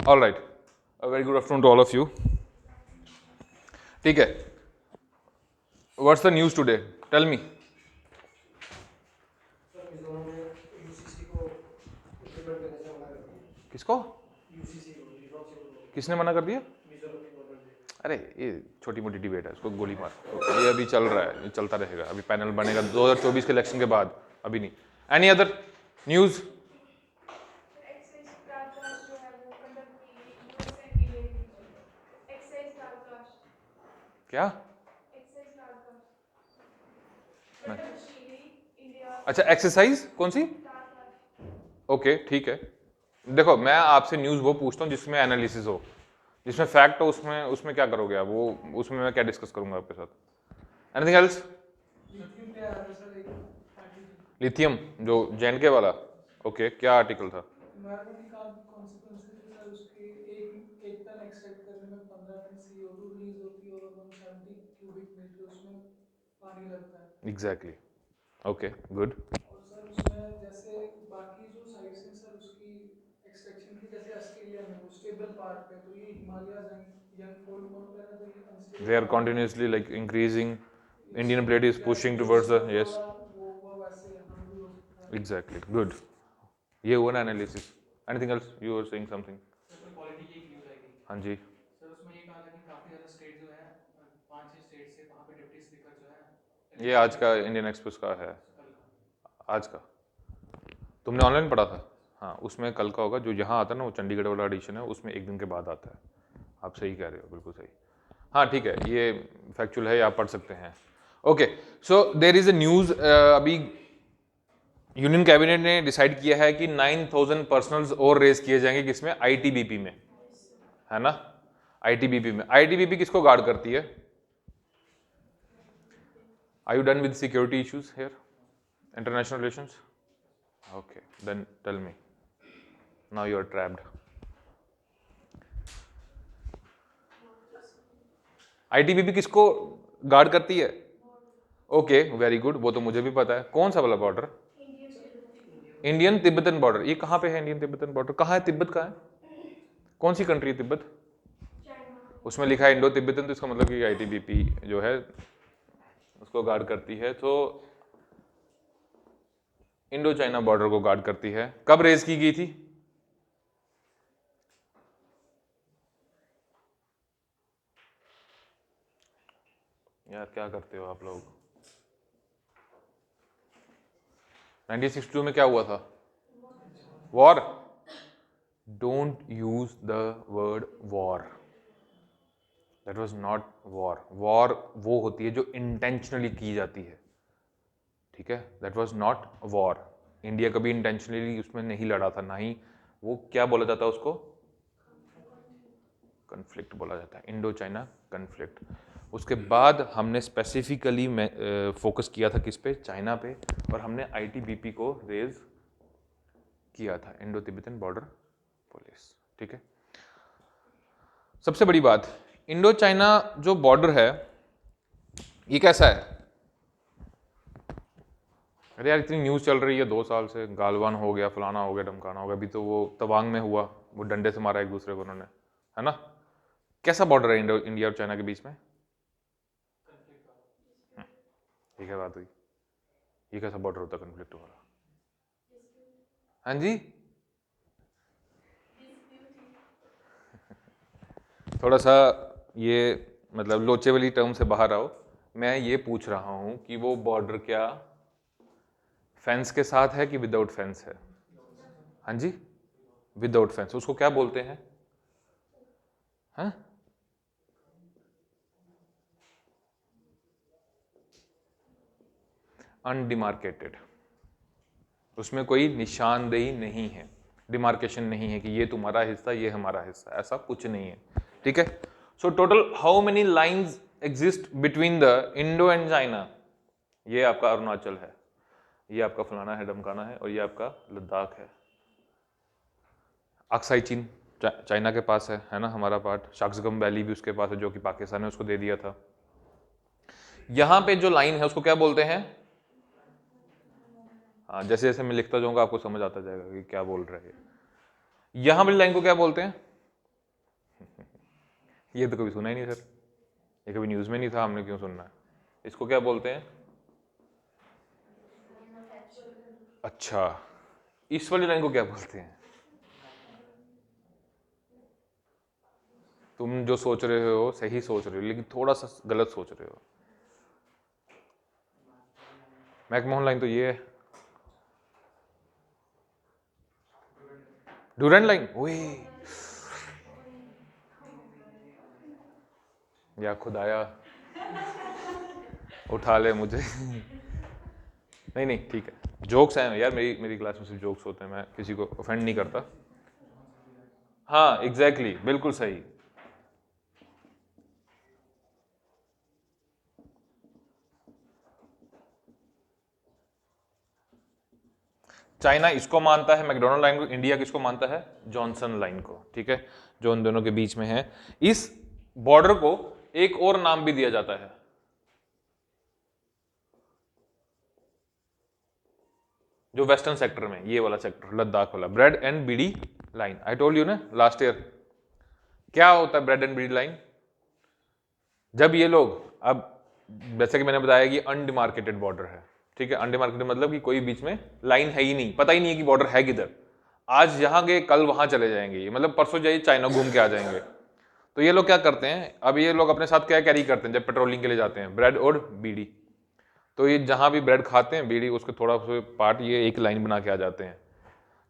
All right, a very good afternoon to all of you. ठीक है, what's the news today, tell me. किसको? किसने मना कर दिया? अरे ये छोटी मोटी डिबेट है, उसको गोली मार, ये अभी चल रहा है, ये चलता रहेगा, अभी पैनल बनेगा 2024 के इलेक्शन के बाद, अभी नहीं। Any other news? क्या? अच्छा, एक्सरसाइज कौन सी? ओके ठीक है, देखो मैं आपसे न्यूज़ वो पूछता हूँ जिसमें एनालिसिस हो, जिसमें फैक्ट हो, उसमें उसमें क्या करोगे आप? वो उसमें मैं क्या डिस्कस करूंगा आपके साथ? Anything else? लिथियम जो जेएनके वाला, ओके क्या आर्टिकल था? environmental consequences है सर उसके, एक टन एक्सट्रैक्ट करने में 15 टन CO2 रिलीज होती है और 170 क्यूबिक मीटर उसमें पानी लगता है। Exactly, okay good. और सर उसमें जैसे बाकी जो साइट्स हैं सर उसकी एक्सट्रैक्शन की, जैसे ऑस्ट्रेलिया में वो स्टेबल पार्ट पे, तो ये हिमालय यंग फोल्ड कौन कह रहा था, ये unstable they are continuously like increasing, Indian plate is pushing towards the, yes वो वैसे यहाँ भी हो सकता है। एग्जैक्टली गुड, ये हुआ ना analysis. Anything else? You are saying something? Sir polity की एक न्यूज़ आई थी हाँ जी सर, उसमें ये कहा था कि काफ़ी ज़्यादा स्टेट जो है, 5-6 स्टेट से वहाँ पे डिप्टी स्पीकर जो है, ये आज का इंडियन एक्सप्रेस का है, कल का। आज का तुमने ऑनलाइन पढ़ा था? हाँ उसमें कल का होगा, जो यहाँ आता है ना वो चंडीगढ़ वाला एडिशन है, उसमें एक दिन के बाद आता है। आप सही कह रहे हो, बिल्कुल सही। हाँ ठीक है, ये फैक्चुअल है, आप पढ़ सकते हैं। Okay, so there is a news, अभी यूनियन कैबिनेट ने डिसाइड किया है कि 9,000 पर्सनल्स और रेज किए जाएंगे, किसमें? आईटीबीपी में, है ना? आईटीबीपी में, आईटीबीपी किसको गार्ड करती है? Are you done with security issues here, international relations? Okay then tell me, now you are trapped. ITBP किसको गार्ड करती है? ओके वेरी गुड, वो तो मुझे भी पता है। कौन सा वाला बॉर्डर? Indian Tibetan border. ये कहाँ पे है इंडियन तिब्बतन बॉर्डर? कहाँ है तिब्बत? कहाँ है? कौन सी कंट्री है तिब्बत? उसमें लिखा है इंडो तिब्बतन, तो इसका मतलब कि आईटीबीपी जो है उसको गार्ड करती है, तो इंडो चाइना बॉर्डर को गार्ड करती है। कब रेज की गई थी? यार क्या करते हो आप लोग? 1962 में क्या हुआ था? War? Don't use the word war, that was not war. War वो होती है जो इंटेंशनली की जाती है, ठीक है? That was not war. India कभी इंटेंशनली उसमें नहीं लड़ा था, ना ही वो क्या बोला जाता है उसको, कन्फ्लिक्ट बोला जाता है, इंडो चाइना कन्फ्लिक्ट। उसके बाद हमने स्पेसिफिकली फोकस किया था किस पे? चाइना पे, और हमने आईटीबीपी को रेज किया था, इंडो तिब्बतन बॉर्डर पुलिस, ठीक है? सबसे बड़ी बात, इंडो चाइना जो बॉर्डर है ये कैसा है? अरे यार इतनी न्यूज़ चल रही है 2 साल से, गालवान हो गया, फलाना हो गया, धमकाना हो गया, अभी तो वो तवांग में हुआ, वो डंडे से मारा एक दूसरे को उन्होंने, है ना? कैसा बॉर्डर है इंडिया और चाइना के बीच में? ये क्या बात हुई? ये कैसा बॉर्डर होता कन्फ्लिक्ट वाला? हाँ जी थोड़ा सा ये मतलब लोचे वाली टर्म से बाहर आओ। मैं ये पूछ रहा हूँ कि वो बॉर्डर क्या फेंस के साथ है कि विदाउट फेंस है? हाँ जी, विदाउट फेंस। उसको क्या बोलते हैं? हाँ, अनडिमार्केटेड। उसमें कोई निशानदेही नहीं है, डिमार्केशन नहीं है कि ये तुम्हारा हिस्सा, ये हमारा हिस्सा, ऐसा कुछ नहीं है, ठीक है? So total how many lines exist between the Indo and China? ये आपका अरुणाचल है, ये आपका फलाना है, डमकाना है, और ये आपका लद्दाख है। अक्साई चीन चाइना के पास है ना हमारा पार्ट। शाक्सगम वैली भी उसके पास है, जो कि पाकिस्तान ने उसको दे दिया था। यहां पे जो लाइन है उसको क्या बोलते हैं? हाँ, जैसे जैसे मैं लिखता जाऊंगा आपको समझ आता जाएगा कि क्या बोल रहे हैं। यहां वाली लाइन को क्या बोलते हैं? ये तो कभी सुना ही नहीं सर, ये कभी न्यूज़ में नहीं था, हमने क्यों सुनना है। इसको क्या बोलते हैं? अच्छा, इस वाली लाइन को क्या बोलते हैं? तुम जो सोच रहे हो सही सोच रहे हो, लेकिन थोड़ा सा गलत सोच रहे हो। मैकमोहन लाइन तो ये है, डूरेंट लाइन। ओए या खुदाया उठा ले मुझे। नहीं नहीं ठीक है, जोक्स हैं यार, मेरी क्लास में सिर्फ जोक्स होते हैं, मैं किसी को ऑफेंड नहीं करता। हाँ एग्जैक्टली, बिल्कुल सही। चाइना इसको मानता है मैकडोनल्ड लाइन को, इंडिया किसको मानता है? जॉनसन लाइन को, ठीक है, जो उन दोनों के बीच में है। इस बॉर्डर को एक और नाम भी दिया जाता है, जो वेस्टर्न सेक्टर में, ये वाला सेक्टर लद्दाख वाला, bread and BD line. I told you ना लास्ट ईयर। क्या होता है ब्रेड एंड बीडी लाइन? जब ये लोग, अब जैसे कि मैंने बताया कि अनडिमार्केटेड बॉर्डर है, ठीक है, अनडिमार्केटेड मतलब कि कोई बीच में लाइन है ही नहीं, पता ही नहीं है कि बॉर्डर है किधर। आज यहाँ गए कल वहां चले जाएंगे, ये मतलब परसों जाइए चाइना घूम के आ जाएंगे। तो ये लोग क्या करते हैं, अब ये लोग अपने साथ क्या कैरी करते हैं जब पेट्रोलिंग के लिए जाते हैं? ब्रेड और बीड़ी। तो ये जहाँ भी ब्रेड खाते हैं, बीड़ी उसके थोड़ा सा पार्ट ये एक लाइन बना के आ जाते हैं।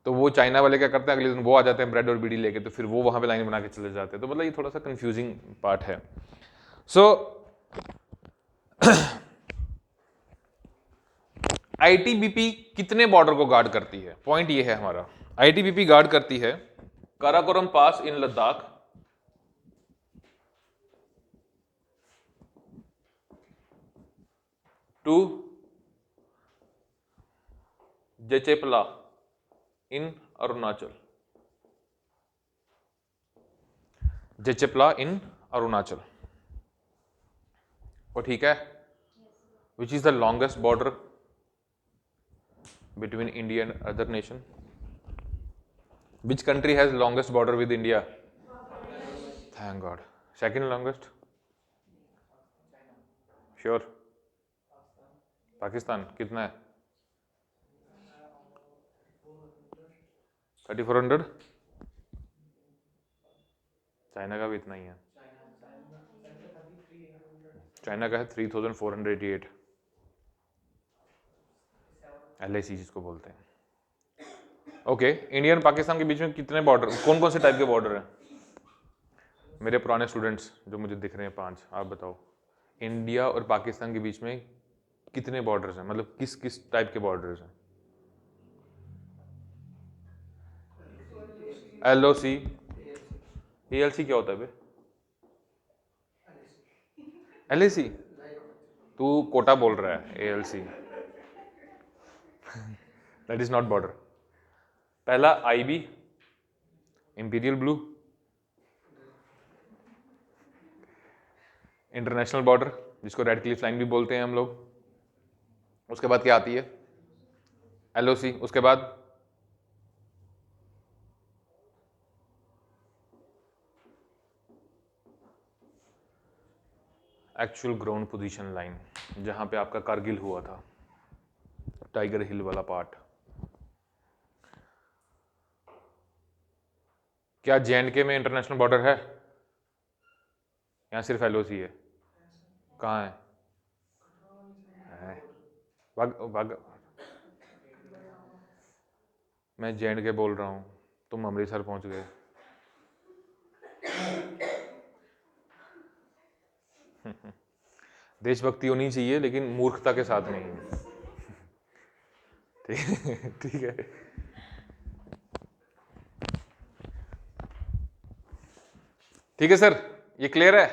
तो वो चाइना वाले क्या करते हैं, अगले दिन वो आ जाते हैं ब्रेड और बीड़ी लेके, तो फिर वो वहाँ पे लाइन बना के चले जाते हैं। तो मतलब ये थोड़ा सा कंफ्यूजिंग पार्ट है। सो आईटीबीपी कितने बॉर्डर को गार्ड करती है? पॉइंट ये है हमारा, आईटीबीपी गार्ड करती है काराकोरम पास इन लद्दाख, टू जेचेपला इन अरुणाचल, जेचेपला इन अरुणाचल। वो ठीक है? Which is the longest border between India and other nation? Which country has longest border with India? Thank God. Second longest? Sure. Pakistan कितना है? 3400। चाइना का भी इतना ही है, चाइना का है 3488। LAC जिसको बोलते हैं। ओके, इंडिया और पाकिस्तान के बीच में कितने बॉर्डर, कौन कौन से टाइप के बॉर्डर हैं? मेरे पुराने स्टूडेंट्स जो मुझे दिख रहे हैं 5, आप बताओ इंडिया और पाकिस्तान के बीच में कितने बॉर्डर्स हैं, मतलब किस किस टाइप के बॉर्डर्स हैं? LOC, ALC क्या होता है बे? LAC? तू कोटा बोल रहा है, ALC that is not border. पहला IB, imperial blue, international border जिसको रेड क्लिफ लाइन भी बोलते हैं हम लोग। उसके बाद क्या आती है? LOC। उसके बाद एक्चुअल ग्राउंड पोजीशन लाइन, जहां पे आपका कारगिल हुआ था, टाइगर हिल वाला पार्ट। क्या JNK में इंटरनेशनल बॉर्डर है? यहाँ सिर्फ LOC है? कहाँ है? भाग भाग, मैं JNK बोल रहा हूँ, तुम अमृतसर पहुंच गए। देशभक्ति होनी चाहिए लेकिन मूर्खता के साथ नहीं। ठीक है। ठीक है सर, ये क्लियर है?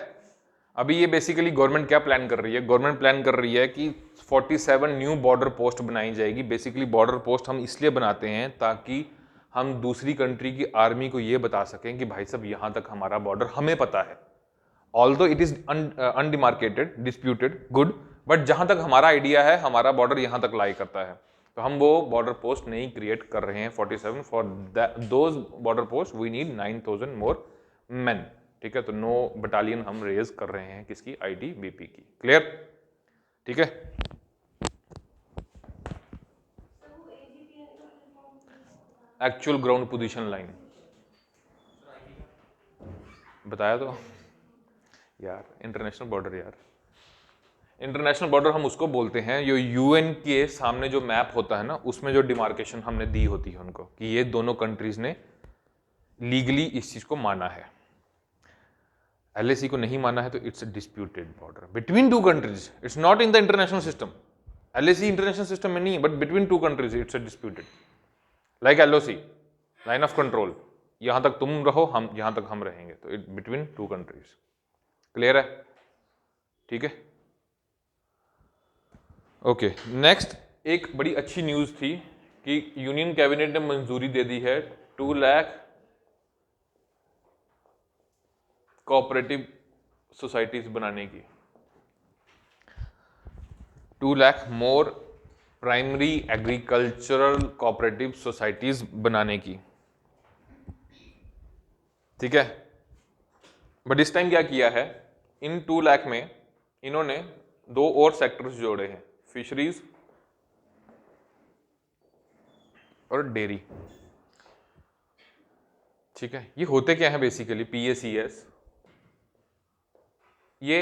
अभी ये बेसिकली गवर्नमेंट क्या प्लान कर रही है? गवर्नमेंट प्लान कर रही है कि 47 न्यू बॉर्डर पोस्ट बनाई जाएगी। बेसिकली बॉर्डर पोस्ट हम इसलिए बनाते हैं ताकि हम दूसरी कंट्री की आर्मी को ये बता सकें कि भाई साहब यहाँ तक हमारा बॉर्डर हमें पता है, although it is undemarcated, disputed, good, but जहां तक हमारा आइडिया है हमारा बॉर्डर यहां तक लाई करता है। तो हम वो बॉर्डर पोस्ट नहीं क्रिएट कर रहे हैं 47। For those border post we need 9000 more man. ठीक है, तो 9 बटालियन हम रेज कर रहे हैं किसकी, आईटीबीपी की। क्लियर? ठीक है। एक्चुअल ग्राउंड पोजीशन लाइन बताया तो यार, इंटरनेशनल बॉर्डर यार, इंटरनेशनल बॉर्डर हम उसको बोलते हैं जो यूएन के सामने जो मैप होता है ना, उसमें जो डिमार्केशन हमने दी होती है उनको कि ये दोनों कंट्रीज ने लीगली इस चीज को माना है। एलएसी को नहीं माना है तो it's a disputed border between two countries, it's not in the international system. LAC international system में नहीं है, but between two countries it's a disputed, like LOC, line of control, यहां तक तुम रहो, हम यहां तक हम रहेंगे, तो it between two countries. Clear है? ठीक है, ओके। नेक्स्ट एक बड़ी अच्छी न्यूज थी कि यूनियन कैबिनेट ने मंजूरी दे दी है 2 लाख कोऑपरेटिव सोसाइटीज बनाने की, 2 लाख मोर प्राइमरी एग्रीकल्चरल कोऑपरेटिव सोसाइटीज बनाने की। ठीक है, बट इस टाइम क्या किया है, इन 2 लाख में इन्होंने 2 और सेक्टर्स जोड़े हैं, फिशरीज और डेयरी। ठीक है, ये होते क्या है बेसिकली, पीएसीएस ये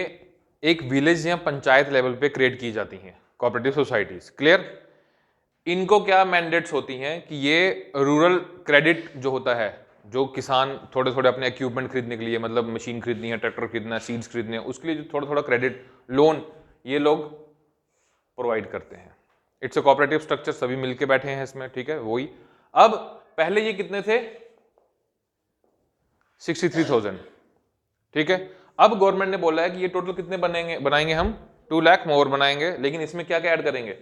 एक विलेज या पंचायत लेवल पे क्रिएट की जाती हैं कोऑपरेटिव सोसाइटीज। क्लियर? इनको क्या मैंडेट्स होती हैं कि ये रूरल क्रेडिट जो होता है, जो किसान थोड़े थोड़े अपने इक्विपमेंट खरीदने के लिए, मतलब मशीन खरीदनी है, ट्रैक्टर खरीदना है, सीड्स खरीदने हैं, उसके लिए जो थोड़ा थोड़ा क्रेडिट लोन ये लोग प्रोवाइड करते हैं। इट्स अ कोऑपरेटिव स्ट्रक्चर, सभी मिलके बैठे हैं इसमें। ठीक है, वही। अब पहले ये कितने थे, 63,000। ठीक है, अब गवर्नमेंट ने बोला है कि ये टोटल कितने बनाएंगे हम, 2 लाख मोर बनाएंगे, लेकिन इसमें क्या क्या ऐड करेंगे,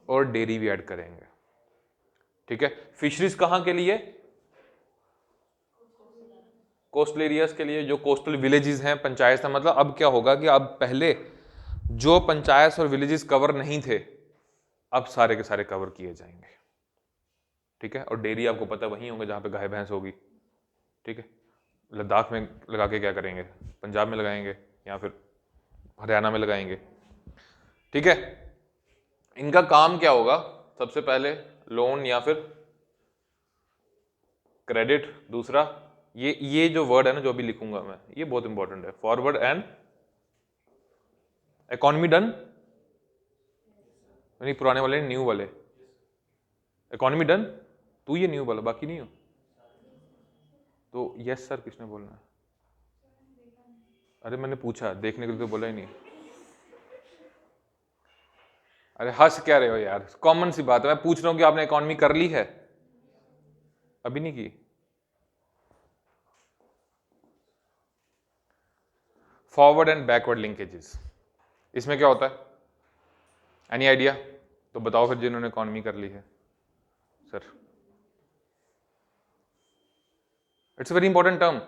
और डेयरी भी ऐड करेंगे। ठीक है, फिशरीज कहां के लिए, कोस्टल एरियाज के लिए, जो कोस्टल विलेजेस हैं, पंचायत है। मतलब अब क्या होगा कि अब पहले जो पंचायत और विलेजेस कवर नहीं थे, अब सारे के सारे कवर किए जाएंगे। ठीक है, और डेयरी आपको पता वहीं होंगे जहां पे गाय भैंस होगी। ठीक है, लद्दाख में लगा के क्या करेंगे, पंजाब में लगाएंगे या फिर हरियाणा में लगाएंगे। ठीक है, इनका काम क्या होगा, सबसे पहले लोन या फिर क्रेडिट, दूसरा ये जो वर्ड है ना, जो अभी लिखूंगा मैं, ये बहुत इंपॉर्टेंट है, फॉरवर्ड एंड इकोनॉमी डन, नहीं पुराने वाले, न्यू वाले, इकोनॉमी डन, तू ये न्यू वाला, बाकी नहीं हो तो यस सर किसने बोलना है, अरे मैंने पूछा, देखने के लिए तो बोला ही नहीं। अरे हंस क्या रहे हो यार, कॉमन सी बात है, मैं पूछ रहा हूं कि आपने इकोनॉमी कर ली है, अभी नहीं की। फॉरवर्ड एंड बैकवर्ड लिंकेजेस, इसमें क्या होता है, एनी आइडिया? तो बताओ फिर जिन्होंने इकोनॉमी कर ली है। Sir it's very important term,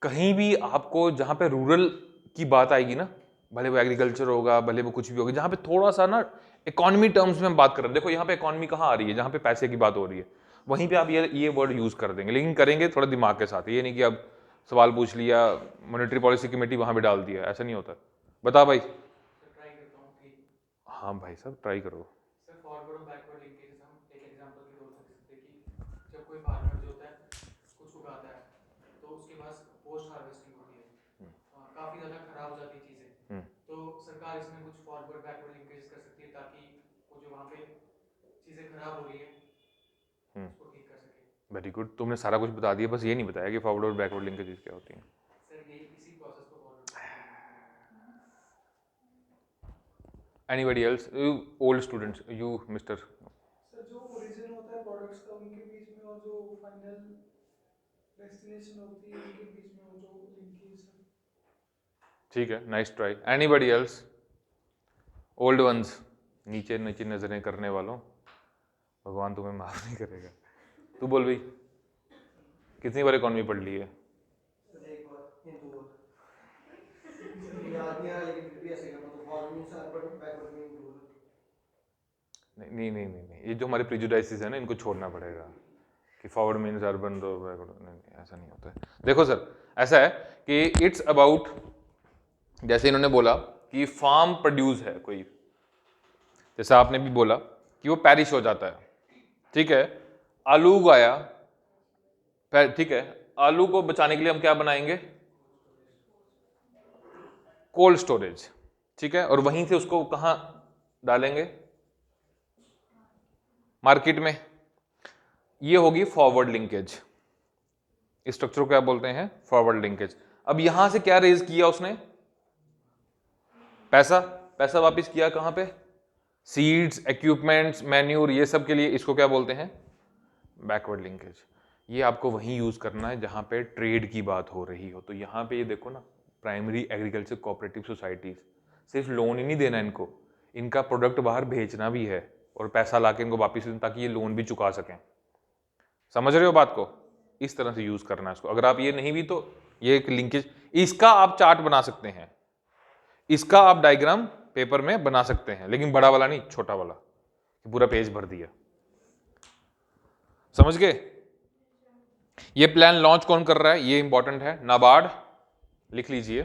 कहीं भी आपको जहां पे रूरल की बात आएगी ना, भले वो एग्रीकल्चर होगा, भले वो कुछ भी होगा, जहां पे थोड़ा सा ना इकोनॉमी टर्म्स में हम बात कर रहे हैं, देखो यहाँ पे इकोनॉमी कहाँ आ रही है, जहां पे पैसे की बात हो रही है, वहीं पे आप ये वर्ड यूज कर देंगे, लेकिन करेंगे थोड़ा दिमाग के साथ। ये नहीं कि अब सवाल पूछ लिया, मॉनेटरी पॉलिसी कमेटी वहां पे डाल दिया, ऐसा नहीं होता। बता भाई। ट्राई करता हूँ कि हाँ भाई साहब ट्राई करो। सर फॉरवर्ड और बैकवर्ड लिंकेजेस हम एक एग्जांपल के तौर पे दे सकते हैं कि जब कोई फार्मर जो होता है कुछ उगाता है तो उसके पास पोस्ट हार्वेस्टिंग होती है, काफ़ी ज़्यादा खराब हो जाती चीज़ें, तो सरकार इसमें कुछ फॉरवर्ड बैकवर्ड लिंकेजेस कर सकती है ताकि वो जो वहाँ पे चीज़ें खराब हो रही है उसको ठीक कर सके। वेरी गुड, तुमने सारा कुछ बता दिया, बस ये नहीं बताया कि फॉरवर्ड और बैकवर्ड लिंकेजेस क्या होती हैं। सर यही इसी प्रोसेस को फॉलो करते हैं। Anybody else? You old students, you Mr. Sir जो ओरिजिन होता है प्रोडक्ट्स का उनके बीच में और जो फाइनल डेस्टिनेशन होती है उनके बीच में वो जो लिंकेज है। ठीक है, nice try. Anybody else? Old ones, नीचे नीचे नजरें करने वालों, भगवान तुम्हें माफ नहीं करेगा। तू बोल भाई, कितनी बार इकोनॉमी पढ़ ली है? एक बार हिंदू बार याद नहीं आ रहा, लेकिन फिर भी ऐसे करना तो forward means urban, backward means rural. नहीं नहीं नहीं नहीं नहीं, ये जो हमारे प्रिजुडाइसिस है ना, इनको छोड़ना पड़ेगा कि फॉरवर्ड मीन्स अर्बन तो बैकवर्ड, नहीं नहीं ऐसा नहीं होता है। देखो सर, ऐसा है कि इट्स अबाउट, जैसे इन्होंने बोला कि फार्म प्रोड्यूस है कोई, जैसा आपने भी बोला कि वो पेरिश हो जाता है, ठीक है, आलू उगाया, ठीक है, आलू को बचाने के लिए हम क्या बनाएंगे, कोल्ड स्टोरेज, ठीक है, और वहीं से उसको कहां डालेंगे, मार्केट में। ये होगी फॉरवर्ड लिंकेज, इस स्ट्रक्चर को क्या बोलते हैं, फॉरवर्ड लिंकेज। अब यहां से क्या रेज किया उसने, पैसा, पैसा वापस किया कहां पे, सीड्स, इक्विपमेंट्स, मैन्यूर, ये सब के लिए, इसको क्या बोलते हैं, बैकवर्ड लिंकेज। ये आपको वहीं यूज करना है जहां पे ट्रेड की बात हो रही हो। तो यहां पे ये देखो ना, प्राइमरी एग्रीकल्चर कोऑपरेटिव सोसाइटीज, सिर्फ लोन ही नहीं देना इनको, इनका प्रोडक्ट बाहर भेजना भी है और पैसा लाके इनको वापस देना, ताकि ये लोन भी चुका सकें। समझ रहे हो बात को, इस तरह से यूज करना है इसको। अगर आप ये नहीं भी, तो ये एक लिंकेज, इसका आप चार्ट बना सकते हैं, इसका आप डायग्राम पेपर में बना सकते हैं, लेकिन बड़ा वाला नहीं, छोटा वाला, पूरा पेज भर दिया। समझ गए। ये प्लान लॉन्च कौन कर रहा है, ये इंपॉर्टेंट है, नाबार्ड, लिख लीजिए,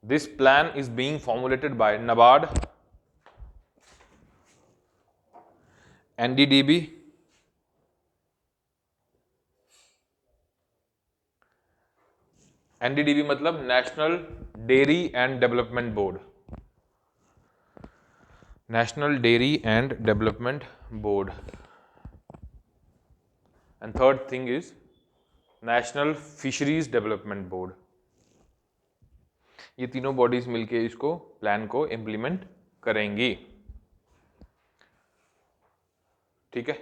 this plan is being formulated by NABARD, NDDB, NDDB मतलब national dairy and development board, national dairy and development board, and third thing is national fisheries development board. ये तीनों बॉडीज मिलके इसको प्लान को implement करेंगी, ठीक है।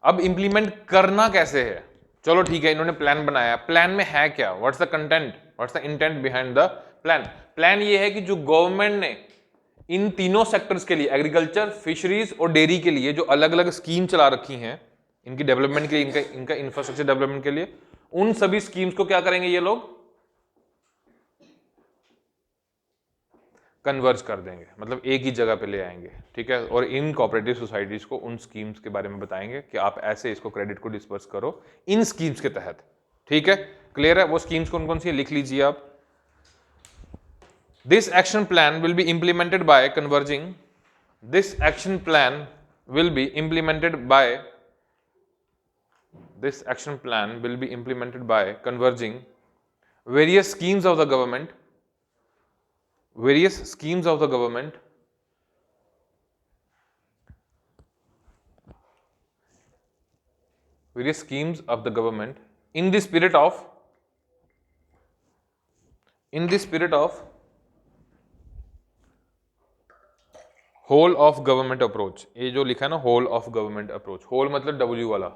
अब इंप्लीमेंट करना कैसे है, चलो ठीक है, इन्होंने प्लान बनाया, प्लान में है क्या, what's the content, what's the intent behind the plan. Plan ये है कि जो गवर्नमेंट ने इन तीनों सेक्टर्स के लिए, एग्रीकल्चर, फिशरीज और डेयरी के लिए, जो अलग अलग स्कीम चला रखी हैं इनकी डेवलपमेंट के लिए, इनका इंफ्रास्ट्रक्चर डेवलपमेंट के लिए, उन सभी स्कीम्स को क्या करेंगे ये लोग, कन्वर्ज कर देंगे, मतलब एक ही जगह पे ले आएंगे, ठीक है। और इन कोऑपरेटिव सोसाइटीज को उन स्कीम्स के बारे में बताएंगे कि आप ऐसे इसको क्रेडिट को डिस्पर्स करो इन स्कीम्स के तहत, ठीक है। क्लियर है। वो स्कीम्स कौन कौन सी है, लिख लीजिए आप। This action plan will be implemented bye converging, this action plan will be implemented bye, this action plan will be implemented by converging various schemes of the government, various schemes of the government, various schemes of the government in the spirit of, in the spirit of whole of government approach। ये जो लिखा है ना, whole of government approach, whole मतलब W वाला,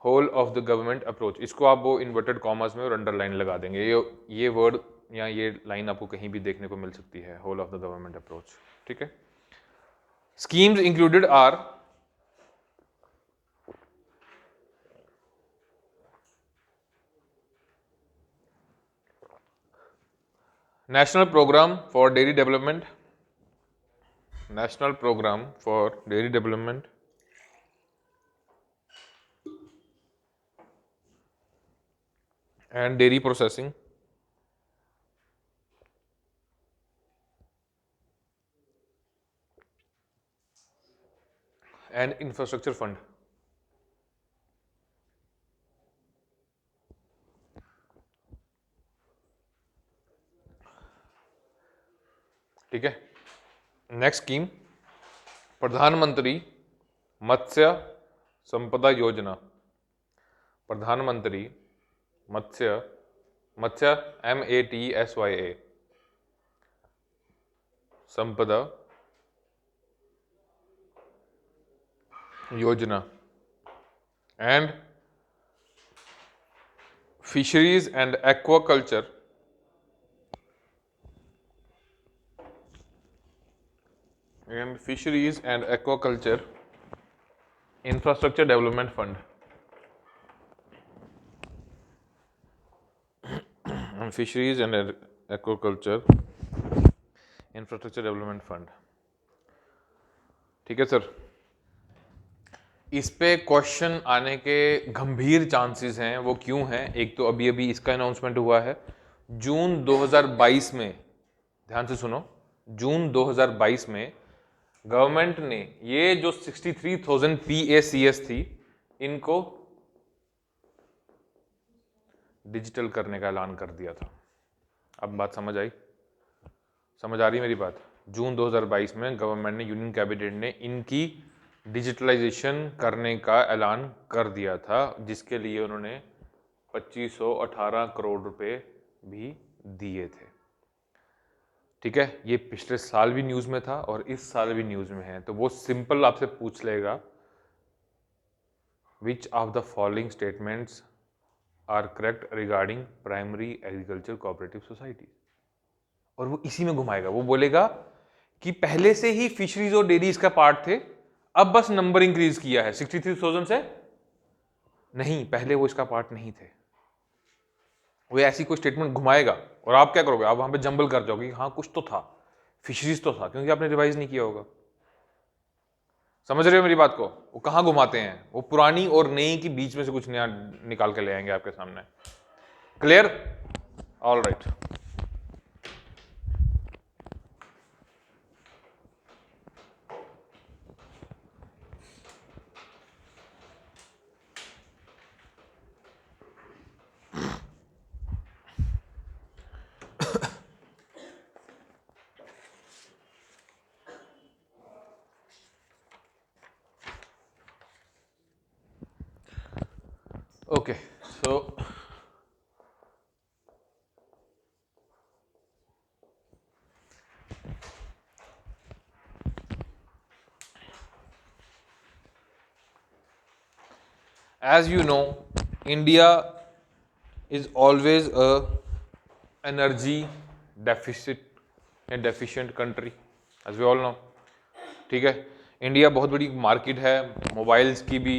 whole of the government approach, इसको आप वो इन्वर्टेड कॉमर्स में और अंडरलाइन लगा देंगे। ये वर्ड या ये लाइन आपको कहीं भी देखने को मिल सकती है, whole of the government approach, ठीक है। Schemes included are national programme for dairy development, national programme for dairy development, and dairy processing, and infrastructure fund। ठीक है। नेक्स्ट स्कीम, प्रधानमंत्री मत्स्य संपदा योजना, प्रधानमंत्री मत्स्य, मत्स्य MATSYA, संपदा योजना, and fisheries and aquaculture, and fisheries and aquaculture infrastructure development fund, fisheries and aquaculture infrastructure development fund, ठीक है सर। इस पे क्वेश्चन आने के गंभीर चांसेस हैं। वो क्यों हैं? एक तो अभी अभी इसका अनाउंसमेंट हुआ है जून 2022 में, ध्यान से सुनो, जून 2022 में गवर्नमेंट ने ये जो 63,000 PACS थी इनको डिजिटल करने का ऐलान कर दिया था। अब बात समझ आई? समझ आ रही मेरी बात? जून 2022 में गवर्नमेंट ने, यूनियन कैबिनेट ने इनकी डिजिटलाइजेशन करने का ऐलान कर दिया था, जिसके लिए उन्होंने 2518 करोड़ रुपए भी दिए थे। ठीक है, ये पिछले साल भी न्यूज़ में था और इस साल भी न्यूज़ में है। तो वो सिंपल आपसे पूछ लेगा which of the following statements are correct regarding primary agriculture cooperative society, और वो इसी में घुमाएगा। वो बोलेगा कि पहले से ही फिशरीज और डेयरीज का पार्ट थे, अब बस नंबर इंक्रीज किया है 63,000 से, नहीं, पहले वो इसका पार्ट नहीं थे। वो ऐसी कोई स्टेटमेंट घुमाएगा और आप क्या करोगे? आप वहां पे जंबल कर जाओगे कि हाँ कुछ तो था, फिशरीज तो था, क्योंकि आपने रिवाइज नहीं किया होगा। समझ रहे हो मेरी बात को? वो कहां घुमाते हैं? वो पुरानी और नई के बीच में से कुछ नया निकाल के ले आएंगे आपके सामने। Clear? All right. Okay, so as you know, India is always a energy deficient country, as we all know. ठीक है, इंडिया बहुत बड़ी मार्केट है, मोबाइल्स की भी,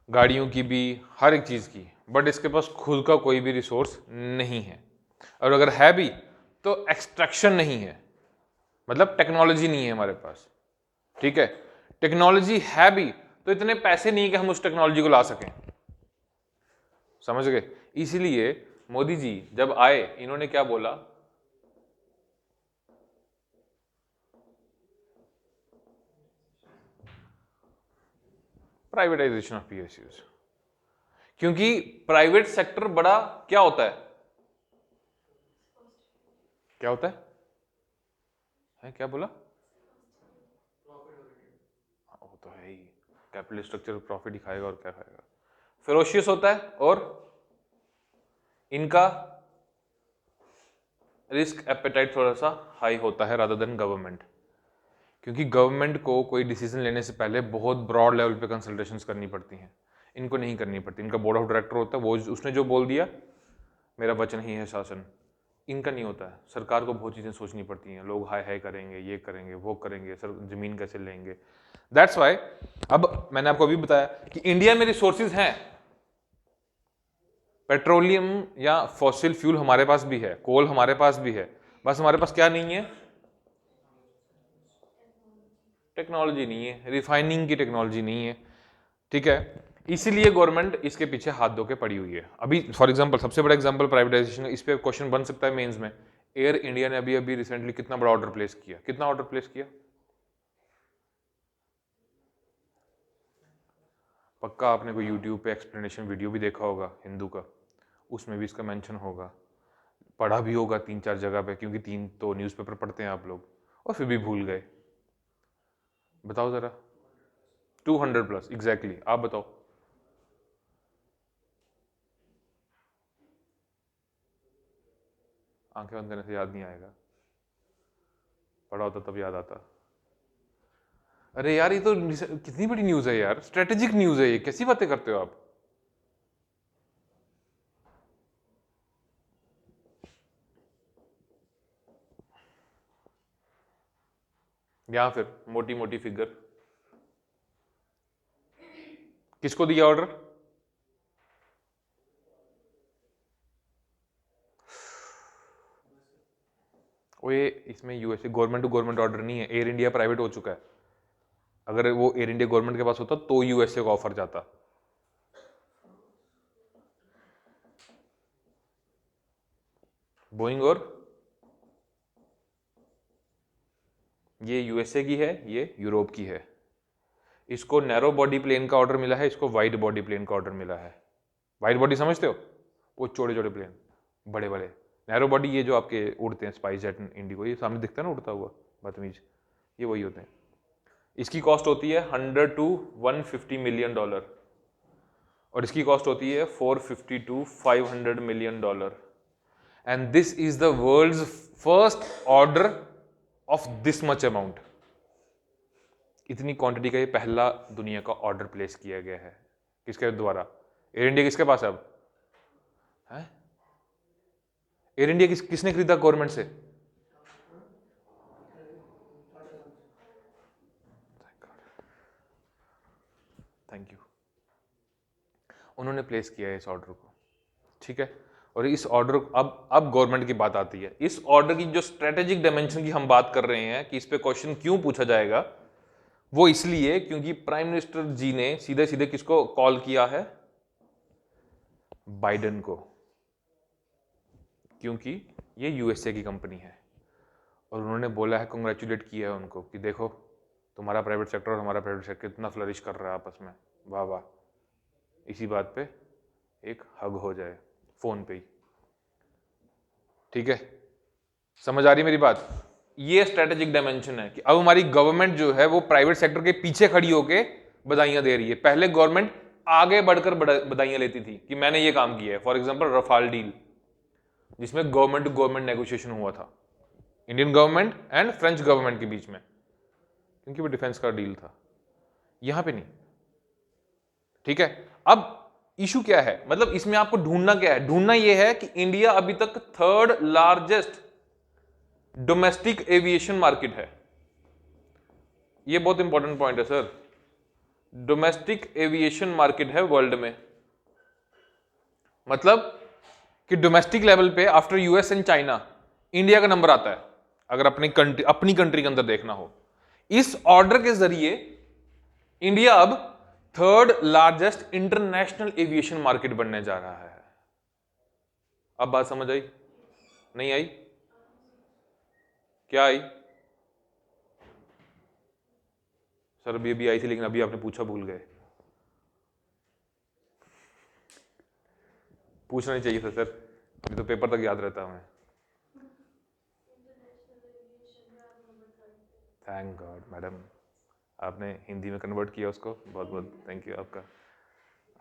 गाड़ियों की भी, हर एक चीज़ की, बट इसके पास खुद का कोई भी रिसोर्स नहीं है, और अगर है भी तो एक्सट्रैक्शन नहीं है, मतलब टेक्नोलॉजी नहीं है हमारे पास। ठीक है, टेक्नोलॉजी है भी तो इतने पैसे नहीं है कि हम उस टेक्नोलॉजी को ला सकें। समझ गए? इसीलिए मोदी जी जब आए, इन्होंने क्या बोला? प्राइवेटाइजेशन ऑफ PSUs, क्योंकि प्राइवेट सेक्टर बड़ा क्या होता है? क्या होता है क्या बोला? वो तो है ही, कैपिटल स्ट्रक्चर प्रॉफिट ही खाएगा और क्या खाएगा। फेरोशियस होता है और इनका रिस्क एपेटाइट थोड़ा सा हाई होता है रादर देन गवर्नमेंट, क्योंकि गवर्नमेंट को कोई डिसीजन लेने से पहले बहुत ब्रॉड लेवल पे कंसल्टेशंस करनी पड़ती हैं, इनको नहीं करनी पड़ती। इनका बोर्ड ऑफ डायरेक्टर होता है, वो उसने जो बोल दिया मेरा वचन ही है शासन। इनका नहीं होता है, सरकार को बहुत चीज़ें सोचनी पड़ती हैं, लोग हाय हाय करेंगे, ये करेंगे, वो करेंगे, सर जमीन कैसे लेंगे। दैट्स वाई अब मैंने आपको अभी बताया कि इंडिया में रिसोर्सेज हैं, पेट्रोलियम या फॉसिल फ्यूल हमारे पास भी है, कोल हमारे पास भी है, बस हमारे पास क्या नहीं है? टेक्नोलॉजी नहीं है, रिफाइनिंग की टेक्नोलॉजी नहीं है। ठीक है, इसीलिए गवर्नमेंट इसके पीछे हाथ धो के पड़ी हुई है। अभी फॉर एग्जांपल, सबसे बड़ा एग्जांपल प्राइवेटाइजेशन का, इस पे क्वेश्चन बन सकता है मेंस में। एयर इंडिया ने अभी अभी रिसेंटली कितना बड़ा ऑर्डर प्लेस किया? कितना ऑर्डर प्लेस किया? पक्का आपने कोई यूट्यूब पे एक्सप्लेनेशन वीडियो भी देखा होगा हिंदू का, उसमें भी इसका मेंशन होगा, पढ़ा भी होगा 3-4 जगह पे, क्योंकि 3 तो न्यूज़पेपर पढ़ते हैं आप लोग, और फिर भी भूल गए। बताओ जरा। 200+ एग्जैक्टली, आप बताओ। आंखें बंद करने से याद नहीं आएगा, पढ़ा होता तब याद आता। अरे यार, ये तो कितनी बड़ी न्यूज़ है यार, स्ट्रेटेजिक न्यूज़ है ये, कैसी बातें करते हो आप? या फिर मोटी मोटी फिगर, किसको दिया ऑर्डर? वो ये इसमें USA, government to government order नहीं है, एयर इंडिया प्राइवेट हो चुका है। अगर वो एयर इंडिया गवर्नमेंट के पास होता तो यूएसए को ऑफर जाता। बोइंग और ये यूएसए की है, ये यूरोप की है। इसको नैरो बॉडी प्लेन का ऑर्डर मिला है, इसको वाइड बॉडी प्लेन का ऑर्डर मिला है। वाइड बॉडी समझते हो, वो छोटे छोटे प्लेन, बड़े बड़े। नैरो बॉडी ये जो आपके उड़ते हैं, स्पाइस जेट, इंडिगो, ये सामने दिखता है ना उड़ता हुआ बदतमीज, ये वही होते हैं। इसकी कॉस्ट होती है 100 to 150 मिलियन डॉलर और इसकी कॉस्ट होती है 450 to 500 million dollar. And this is the world's first order of this much amount. इतनी क्वांटिटी का ये पहला दुनिया का ऑर्डर प्लेस किया गया है। किसके द्वारा? एयर इंडिया किसके पास है अब? है एयर इंडिया किसने खरीदा गवर्नमेंट से? Thank you. उन्होंने प्लेस किया है इस ऑर्डर को, ठीक है। और इस ऑर्डर, अब गवर्नमेंट की बात आती है। इस ऑर्डर की जो स्ट्रेटेजिक डायमेंशन की हम बात कर रहे हैं कि इस पे क्वेश्चन क्यों पूछा जाएगा, वो इसलिए क्योंकि प्राइम मिनिस्टर जी ने सीधे सीधे किसको कॉल किया है? बाइडेन को, क्योंकि ये यूएसए की कंपनी है और उन्होंने बोला है, कांग्रेचुलेट किया है उनको कि देखो तुम्हारा प्राइवेट सेक्टर और हमारा प्राइवेट सेक्टर कितना फ्लरिश कर रहा है आपस में, वाह वाह। इसी बात पे एक हग हो जाए फोन पे ही, ठीक है। समझ आ रही मेरी बात? ये स्ट्रेटेजिक डायमेंशन है कि अब हमारी गवर्नमेंट जो है वो प्राइवेट सेक्टर के पीछे खड़ी होके बधाइयां दे रही है। पहले गवर्नमेंट आगे बढ़कर बधाइयां लेती थी कि मैंने ये काम किया है। फॉर एग्जांपल रफाल डील, जिसमें गवर्नमेंट टू गवर्नमेंट नेगोशिएशन हुआ था Indian government and French government के बीच में, क्योंकि वो डिफेंस का डील था। यहां पे नहीं, ठीक है। अब इशू क्या है, मतलब इसमें आपको ढूंढना क्या है? ढूंढना यह है कि इंडिया अभी तक third largest domestic aviation market है। यह बहुत इंपॉर्टेंट पॉइंट है सर। डोमेस्टिक एविएशन मार्केट है वर्ल्ड में, मतलब कि डोमेस्टिक लेवल पे after US and China India का नंबर आता है, अगर अपनी कंट्री के अंदर देखना हो। इस ऑर्डर के जरिए इंडिया अब third largest international aviation market बनने जा रहा है। अब बात समझ आई? नहीं आई? क्या आई सर? अभी आई थी, लेकिन अभी आपने पूछा भूल गए। पूछना नहीं चाहिए था सर, अभी तो पेपर तक याद रहता हमें। थैंक गॉड मैडम, आपने हिंदी में कन्वर्ट किया उसको, बहुत बहुत थैंक यू आपका।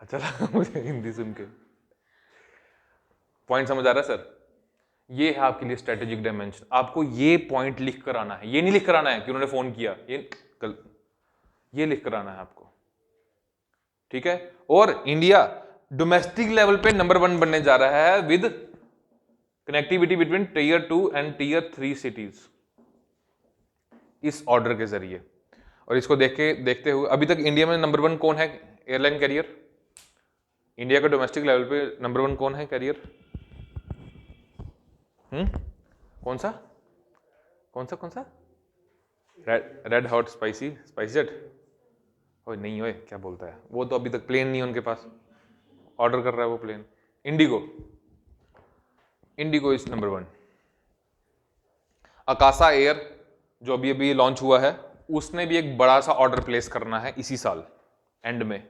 अच्छा लगा मुझे हिंदी सुन के। पॉइंट समझ आ रहा है सर? ये है आपके लिए स्ट्रेटेजिक डायमेंशन। आपको ये पॉइंट लिख कर आना है, ये नहीं लिख कर आना है कि उन्होंने फोन किया, ये लिख कर आना है आपको, ठीक है। और इंडिया डोमेस्टिक लेवल पे नंबर 1 बनने जा रहा है with connectivity between tier 2 and tier 3 cities, इस ऑर्डर के जरिए। और इसको देखते हुए अभी तक इंडिया में नंबर 1 कौन है एयरलाइन कैरियर? इंडिया का डोमेस्टिक लेवल पे नंबर 1 कौन है कैरियर? कौन सा? Red hot spicy jet? ओए नहीं, ओए क्या बोलता है वो, तो अभी तक प्लेन नहीं है उनके पास, ऑर्डर कर रहा है वो plane. IndiGo is number 1। Akasa Air जो अभी अभी लॉन्च हुआ है, उसने भी एक बड़ा सा ऑर्डर प्लेस करना है इसी साल एंड में।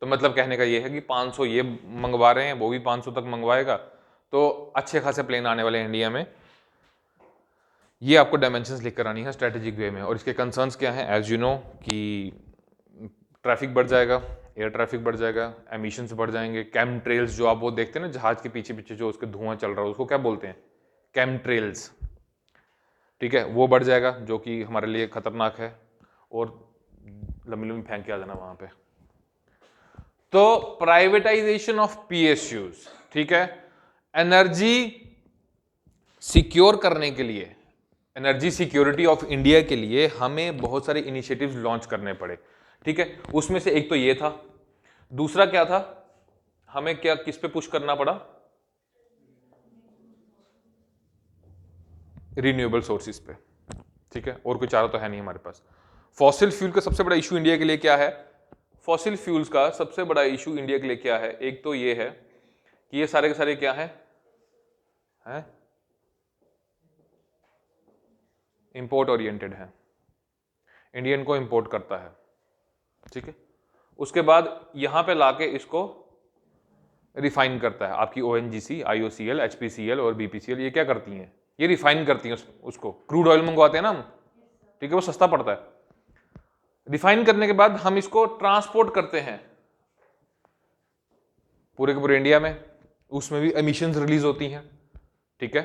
तो मतलब कहने का ये है कि 500 ये मंगवा रहे हैं, वो भी 500 तक मंगवाएगा, तो अच्छे खासे प्लेन आने वाले हैं इंडिया में। ये आपको डायमेंशंस लिख कर आनी है स्ट्रेटेजिक वे में। और इसके कंसर्न्स क्या हैं? एज यू नो कि ट्रैफिक बढ़ जाएगा, एयर ट्रैफिक बढ़ जाएगा, एमिशंस बढ़ जाएंगे। कैमट्रेल्स जो आप वो देखते हैं ना, जहाज के पीछे पीछे जो उसके धुआं चल रहा है, उसको क्या बोलते हैं? कैमट्रेल्स, ठीक है। वो बढ़ जाएगा, जो कि हमारे लिए खतरनाक है, और लंबी लंबी फेंक के आ जाना वहां पे। तो प्राइवेटाइजेशन ऑफ पीएसयूज, ठीक है। एनर्जी सिक्योर करने के लिए, एनर्जी सिक्योरिटी ऑफ इंडिया के लिए हमें बहुत सारे इनिशिएटिव्स लॉन्च करने पड़े, ठीक है। उसमें से एक तो ये था। दूसरा क्या था? हमें क्या किस पे पुश करना पड़ा? रिन्यूएबल सोर्सेज पे, ठीक है। और कोई चारा तो है नहीं हमारे पास। फॉसिल फ्यूल का सबसे बड़ा इशू इंडिया के लिए क्या है? फॉसिल फ्यूल्स का सबसे बड़ा इशू इंडिया के लिए क्या है? एक तो ये है कि ये सारे के सारे क्या है? इंपोर्ट ओरिएंटेड है, इंडियन को इंपोर्ट करता है, ठीक है। उसके बाद यहां पे लाके इसको रिफाइन करता है। आपकी ONGC, IOCL, HPCL और BPCL ये क्या करती हैं? ये रिफाइन करती हैं उसको। क्रूड ऑयल मंगवाते हैं ना हम, ठीक है, वो सस्ता पड़ता है। रिफाइन करने के बाद हम इसको ट्रांसपोर्ट करते हैं पूरे के पूरे इंडिया में, उसमें भी एमिशंस रिलीज होती हैं, ठीक है।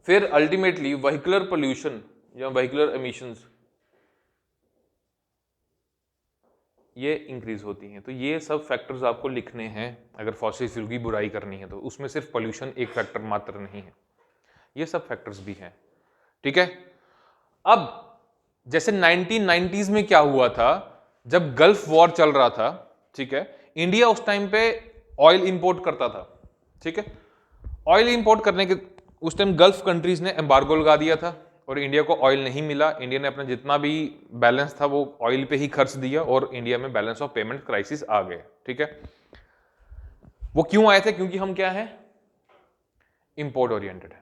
फिर अल्टीमेटली व्हीकुलर पोल्यूशन या व्हीकुलर एमिशंस ये इंक्रीज होती हैं। तो ये सब फैक्टर्स आपको लिखने हैं अगर फॉसिल फ्यूल की बुराई करनी है तो। उसमें सिर्फ पोल्यूशन एक फैक्टर मात्र नहीं है, ये सब फैक्टर्स भी हैं, ठीक है। अब जैसे 1990s में क्या हुआ था, जब गल्फ वॉर चल रहा था, ठीक है, इंडिया उस टाइम पे ऑयल इंपोर्ट करता था, ठीक है। ऑयल इंपोर्ट करने के उस टाइम गल्फ कंट्रीज ने एम्बार्गो लगा दिया था और इंडिया को ऑयल नहीं मिला। इंडिया ने अपना जितना भी बैलेंस था वो ऑयल पे ही खर्च दिया और इंडिया में बैलेंस ऑफ पेमेंट क्राइसिस आ गए, ठीक है। वो क्यों आए थे? क्योंकि हम क्या है? इंपोर्ट ओरिएंटेड है,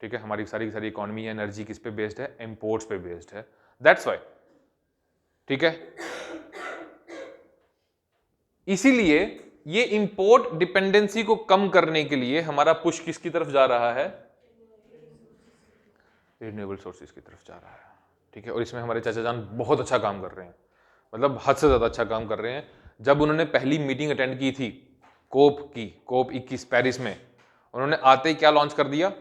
ठीक है। हमारी सारी की सारी इकोनॉमी एनर्जी किस पे बेस्ड है? इंपोर्ट्स पे बेस्ड है, दैट्स वाई, ठीक है। इसीलिए ये इंपोर्ट डिपेंडेंसी को कम करने के लिए हमारा पुश किसकी तरफ जा रहा है? रिन्यूएबल सोर्सेज की तरफ जा रहा है, ठीक है। और इसमें हमारे चाचा जान बहुत अच्छा काम कर रहे हैं, मतलब हद से ज्यादा अच्छा काम कर रहे हैं। जब उन्होंने पहली मीटिंग अटेंड की थी कोप 21 पेरिस में, उन्होंने आते ही क्या लॉन्च कर दिया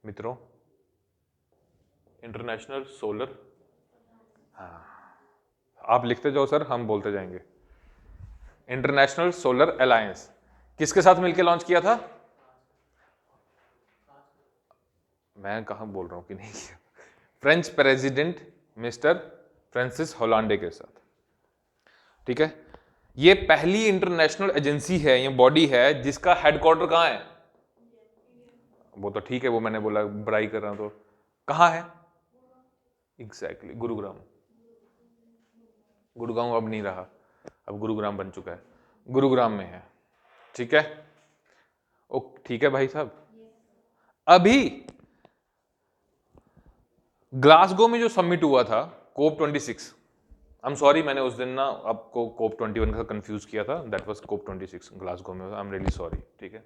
मित्रों? इंटरनेशनल सोलर, हाँ आप लिखते जाओ सर, हम बोलते जाएंगे। इंटरनेशनल सोलर अलायंस किसके साथ मिलकर लॉन्च किया था? मैं कहां बोल रहा हूं कि नहीं किया, फ्रेंच प्रेसिडेंट मिस्टर फ्रांसिस होलांडे के साथ, ठीक है। ये पहली इंटरनेशनल एजेंसी है, ये बॉडी है जिसका हेडक्वार्टर कहां है? वो तो ठीक है, वो मैंने बोला बड़ाई कर रहा हूं, तो कहां है? एग्जैक्टली गुरुग्राम। गुड़गांव अब नहीं रहा, अब गुरुग्राम बन चुका है, गुरुग्राम में है, ठीक है। ओ ठीक है भाई साहब। अभी ग्लासगो में जो समिट हुआ था कोप 26, आई एम सॉरी मैंने उस दिन ना आपको कोप 21 का कंफ्यूज किया था, दैट वाज कोप 26 ग्लासगो में, आई एम रियली सॉरी, ठीक है।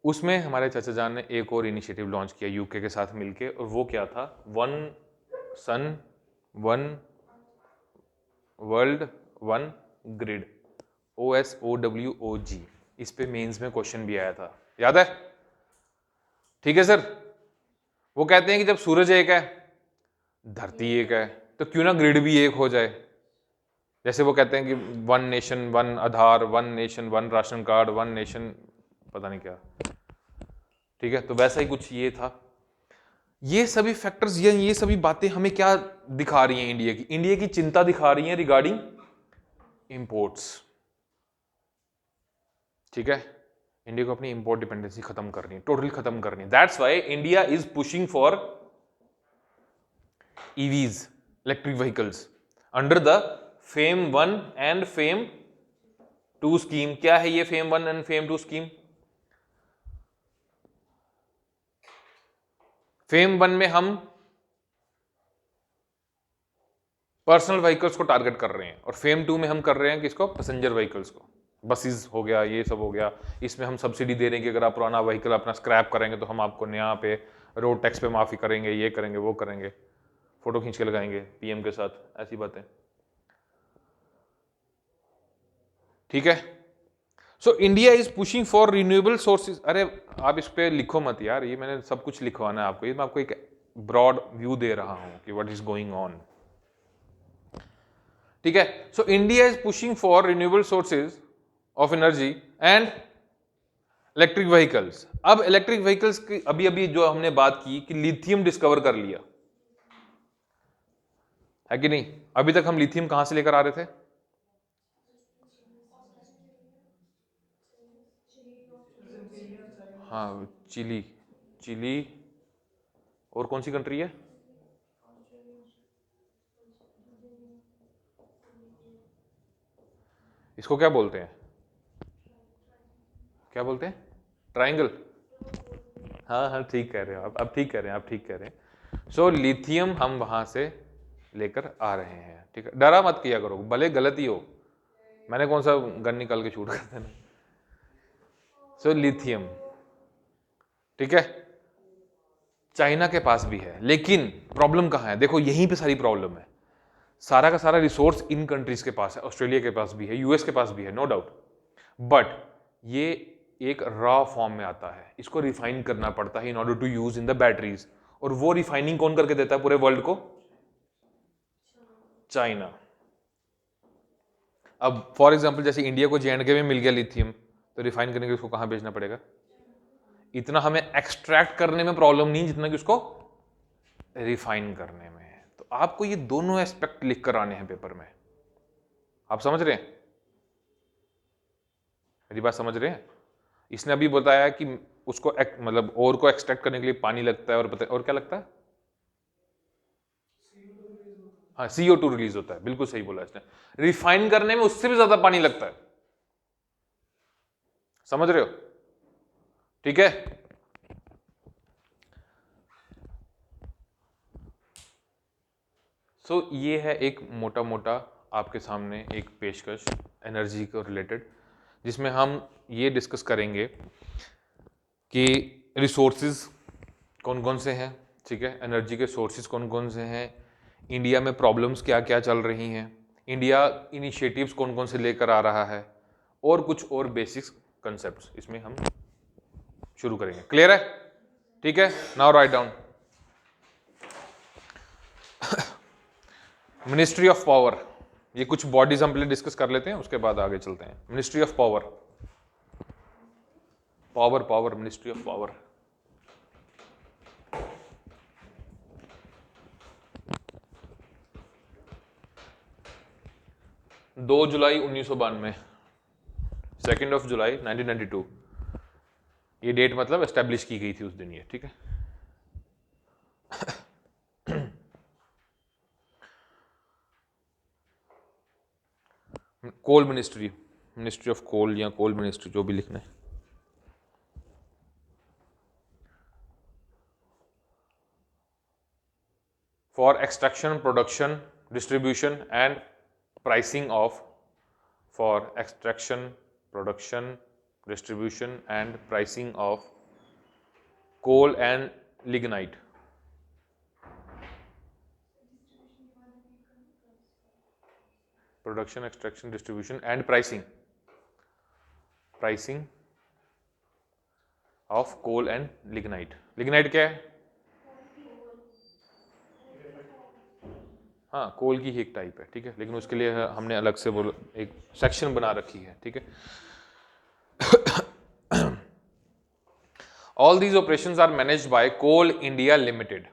उसमें हमारे चाचा जान ने एक और इनिशिएटिव लॉन्च किया यूके के साथ मिलके, और वो क्या था? One sun one world one grid, OSOWOG। इस पे मेंस में क्वेश्चन भी आया था, याद है? ठीक है सर। वो कहते हैं कि जब सूरज एक है, धरती एक है, तो क्यों ना ग्रिड भी एक हो जाए। जैसे वो कहते हैं कि one nation one Aadhaar, one nation one ration card, one nation पता नहीं क्या, ठीक है। तो वैसा ही कुछ ये था। ये सभी फैक्टर्स, ये सभी बातें हमें क्या दिखा रही हैं? इंडिया की चिंता दिखा रही हैं रिगार्डिंग इंपोर्ट्स, ठीक है। इंडिया को अपनी इंपोर्ट डिपेंडेंसी खत्म करनी है, टोटली खत्म करनी है। That's why India is pushing for EVs, electric vehicles, under the fame 1 and fame 2 scheme. क्या है ये fame 1 and fame 2 scheme? Fame 1 में हम पर्सनल व्हीकल्स को टारगेट कर रहे हैं, और फेम 2 में हम कर रहे हैं किसको? पैसेंजर व्हीकल्स को, बसेस हो गया, ये सब हो गया। इसमें हम सब्सिडी दे रहे हैं कि अगर आप पुराना व्हीकल अपना स्क्रैप करेंगे तो हम आपको नया पे रोड टैक्स पे माफी करेंगे, ये करेंगे वो करेंगे, फोटो खींच के लगाएंगे PM के साथ, ऐसी बातें, ठीक है। So India is pushing for renewable sources. अरे आप इस पे लिखो मत यार, ये मैंने सब कुछ लिखवाना है आपको, ये मैं आपको एक ब्रॉड व्यू दे रहा हूं कि व्हाट इज गोइंग ऑन, ठीक है। So India is pushing for renewable sources of energy and electric vehicles. अब इलेक्ट्रिक व्हीकल्स की अभी अभी जो हमने बात की कि लिथियम डिस्कवर कर लिया है कि नहीं? अभी तक हम लिथियम कहां से लेकर आ रहे थे? हाँ चिली, चिली और कौन सी कंट्री है? इसको क्या बोलते हैं? क्या बोलते हैं? ट्राइंगल। हाँ हाँ ठीक कह रहे हो आप ठीक कह रहे हैं, आप ठीक कह रहे हैं। सो लिथियम हम वहां से लेकर आ रहे हैं, ठीक है। डरा मत किया करो, भले गलती हो, मैंने कौन सा गन निकाल के शूट कर देना। सो लिथियम, ठीक है, चाइना के पास भी है, लेकिन प्रॉब्लम कहाँ है? देखो यहीं पे सारी प्रॉब्लम है। सारा का सारा रिसोर्स इन कंट्रीज के पास है, ऑस्ट्रेलिया के पास भी है, यूएस के पास भी है, नो डाउट, बट ये एक रॉ फॉर्म में आता है, इसको रिफाइन करना पड़ता है in order to use in the batteries. और वो रिफाइनिंग कौन करके देता है पूरे वर्ल्ड को? चाइना। अब फॉर एग्जांपल जैसे इंडिया को जेएंडके में मिल गया लिथियम, तो रिफाइन करने के उसको कहां भेजना पड़ेगा? इतना हमें एक्सट्रैक्ट करने में प्रॉब्लम नहीं जितना कि उसको रिफाइन करने में है। तो आपको ये दोनों एस्पेक्ट लिख कर आने हैं पेपर में। आप समझ रहे हैं? मेरी बात समझ रहे हैं? इसने अभी बताया कि उसको मतलब और को एक्सट्रैक्ट करने के लिए पानी लगता है, और क्या लगता है? हाँ CO2 रिलीज होता है, बिल्कुल सही बोला इसने। रिफाइन करने में उससे भी ज्यादा पानी लगता है, समझ रहे हो? ठीक है, सो ये है एक मोटा मोटा आपके सामने एक पेशकश एनर्जी को रिलेटेड, जिसमें हम ये डिस्कस करेंगे कि रिसोर्सेज कौन कौन से हैं, ठीक है, एनर्जी के सोर्सेज कौन कौन से हैं, इंडिया में प्रॉब्लम्स क्या क्या चल रही हैं, इंडिया इनिशिएटिव्स कौन कौन से लेकर आ रहा है, और कुछ और बेसिक्स कंसेप्ट्स इसमें हम शुरू करेंगे। क्लियर है? ठीक है, now write down. Ministry of power, ये कुछ बॉडीज हम पहले डिस्कस कर लेते हैं, उसके बाद आगे चलते हैं। Ministry of power, power, ministry of power. दो जुलाई 1992, 2 जुलाई 1992, ये डेट मतलब एस्टेब्लिश की गई थी उस दिन ये, ठीक है। Coal ministry, ministry of coal या कोल मिनिस्ट्री, जो भी लिखना है। For extraction, production, distribution and pricing of, for extraction, production, distribution and pricing of coal and lignite. Production, extraction, distribution and pricing of coal and lignite. Lignite क्या है? हाँ, कोल की ही एक टाइप है, ठीक है, लेकिन उसके लिए हमने अलग से वो एक सेक्शन बना रखी है, ठीक है। All these operations are managed by Coal India Limited.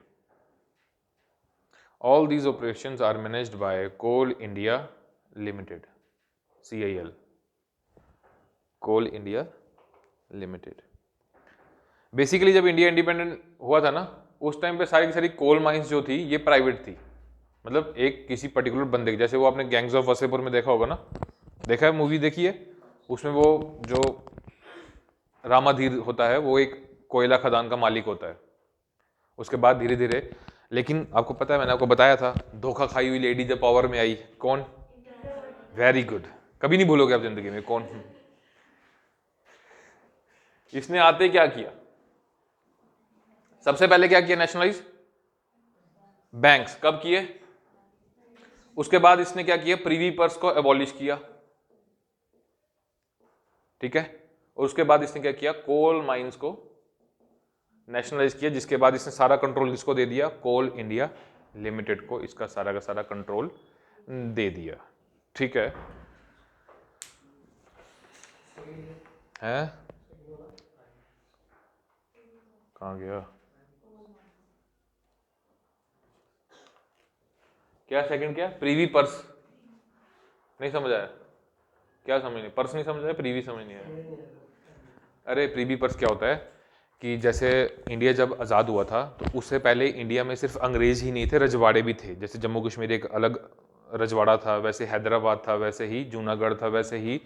All these operations are managed by Coal India Limited, CIL, Coal India Limited. Basically जब इंडिया इंडिपेंडेंट हुआ था ना, उस टाइम पे सारी की सारी कोल माइंस जो थी ये प्राइवेट थी, मतलब एक किसी पर्टिकुलर बंदे की, जैसे वो आपने गैंग्स ऑफ वसेपुर में देखा होगा ना, देखा है, मूवी देखी है, उसमें वो जो रामाधीर होता है वो एक कोयला खदान का मालिक होता है। उसके बाद धीरे धीरे, लेकिन आपको पता है मैंने आपको बताया था, धोखा खाई हुई लेडी जब पावर में आई, कौन? वेरी गुड, कभी नहीं भूलोगे आप जिंदगी में, कौन? इसने आते क्या किया? सबसे पहले क्या किया? Nationalise banks. कब किए? उसके बाद इसने क्या किया? प्रीवी पर्स को एबॉलिश किया, ठीक है, और उसके बाद इसने क्या किया? कोल माइंस को नेशनलाइज किया, जिसके बाद इसने सारा कंट्रोल किसको दे दिया? कोल इंडिया लिमिटेड को इसका सारा का सारा कंट्रोल दे दिया, ठीक है। हैं? कहाँ गया? क्या सेकंड? क्या प्रीवी पर्स? नहीं समझ आया, क्या समझ नहीं? पर्स नहीं समझ आया, प्रीवी समझ नहीं आया। अरे प्रीवी पर्स क्या होता है? कि जैसे इंडिया जब आज़ाद हुआ था तो उससे पहले इंडिया में सिर्फ अंग्रेज़ ही नहीं थे, रजवाड़े भी थे। जैसे जम्मू कश्मीर एक अलग रजवाड़ा था, वैसे हैदराबाद था, वैसे ही जूनागढ़ था, वैसे ही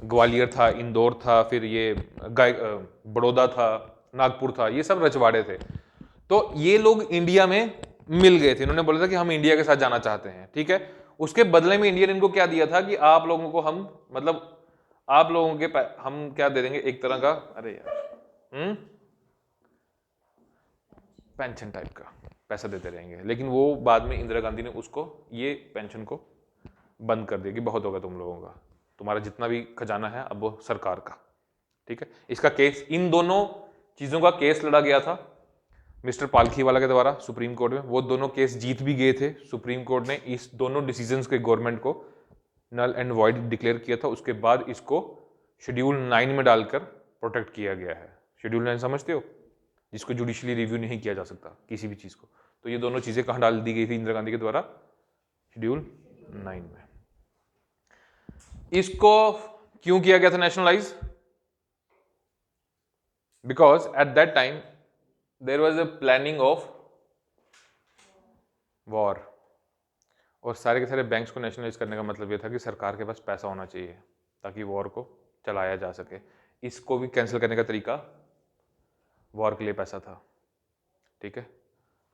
ग्वालियर था, इंदौर था, फिर ये बड़ौदा था, नागपुर था, ये सब रजवाड़े थे। तो ये लोग इंडिया में मिल गए थे, इन्होंने बोला था कि हम इंडिया के साथ जाना चाहते हैं, ठीक है। उसके बदले में इंडिया ने इनको क्या दिया था कि आप लोगों को हम मतलब आप लोगों के हम क्या दे देंगे, एक तरह का, अरे यार, पेंशन टाइप का पैसा देते रहेंगे। लेकिन वो बाद में इंदिरा गांधी ने उसको, ये पेंशन को बंद कर दिया कि बहुत होगा तुम लोगों का, तुम्हारा जितना भी खजाना है अब वो सरकार का, ठीक है। इसका केस, इन दोनों चीज़ों का केस लड़ा गया था मिस्टर पालखीवाला के द्वारा सुप्रीम कोर्ट में। वो दोनों केस जीत भी गए थे। सुप्रीम कोर्ट ने इस दोनों डिसीजंस के गवर्नमेंट को नल एंड वॉइड डिक्लेयर किया था। उसके बाद इसको शेड्यूल 9 में डालकर प्रोटेक्ट किया गया है। शेड्यूल 9 समझते हो, जिसको जुडिशली रिव्यू नहीं किया जा सकता किसी भी चीज़ को। तो ये दोनों चीज़ें कहाँ डाल दी गई थी इंदिरा गांधी के द्वारा? शेड्यूल 9 में। इसको क्यों किया गया था nationalize? Because at that time there was a planning of war, और सारे के सारे बैंक्स को नेशनलाइज करने का मतलब ये था कि सरकार के पास पैसा होना चाहिए ताकि वॉर को चलाया जा सके। इसको भी कैंसिल करने का तरीका वॉर के लिए पैसा था, ठीक है।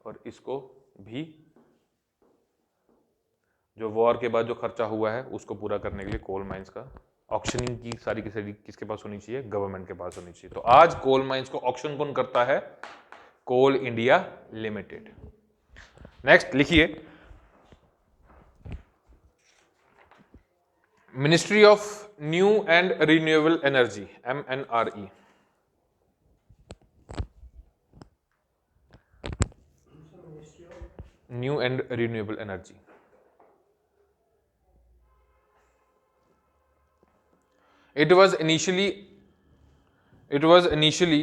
और इसको भी जो वॉर के बाद जो खर्चा हुआ है उसको पूरा करने के लिए कोल माइंस का ऑक्शनिंग की सारी की सारी किसके पास होनी चाहिए? गवर्नमेंट के पास होनी चाहिए। तो आज कोल माइंस को ऑक्शन कौन करता है? कोल इंडिया लिमिटेड। नेक्स्ट लिखिए, ministry of new and renewable energy, MNRE। New and renewable energy, it was initially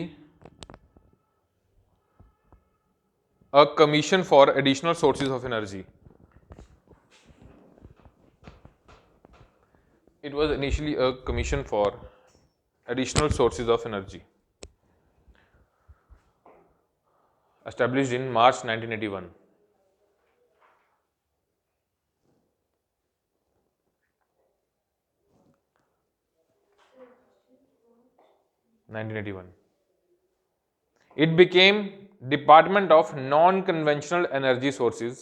a commission for additional sources of energy. It was initially a commission for additional sources of energy, established in March 1981. 1981. It became Department of Non-Conventional Energy Sources,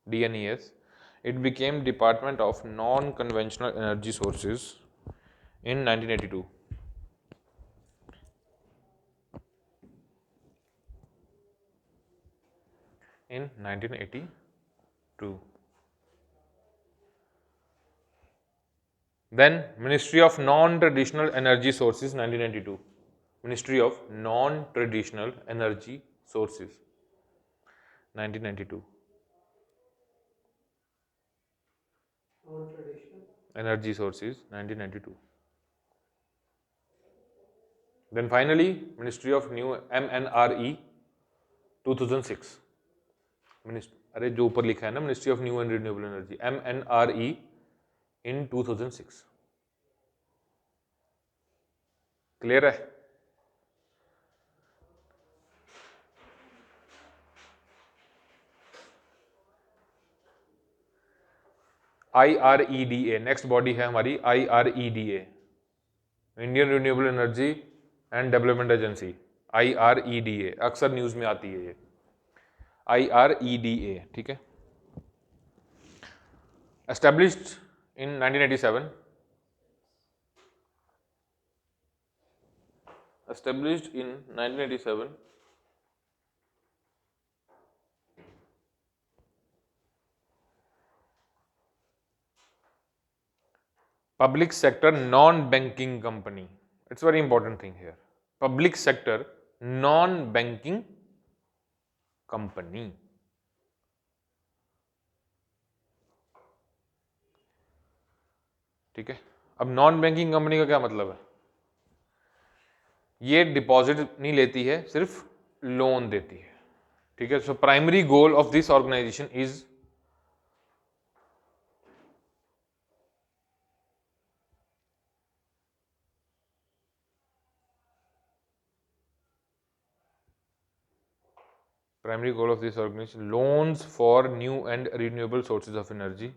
DNES. It became Department of Non-Conventional Energy Sources in 1982. In 1982. Then Ministry of Non-Traditional Energy Sources, 1992. Ministry of Non-Traditional Energy Sources, 1992. Non-traditional. Energy Sources, 1992. Then finally, Ministry of New, MNRE, 2006. अरे जो ऊपर लिखा है ना, ministry of new and renewable energy, MNRE in 2006. Clear है? IREDA next body है हमारी, IREDA, Indian renewable energy and development agency, IREDA, अक्सर न्यूज में आती है ये IREDA, ठीक है। Established in 1987, established in 1987, public sector non-banking company. It's a very important thing here. Public sector non-banking company. ठीक है। अब नॉन बैंकिंग कंपनी का क्या मतलब है? ये डिपॉजिट नहीं लेती है, सिर्फ लोन देती है, ठीक है। So primary goal of this organisation is Primary goal of this organization, loans for new and renewable sources of energy.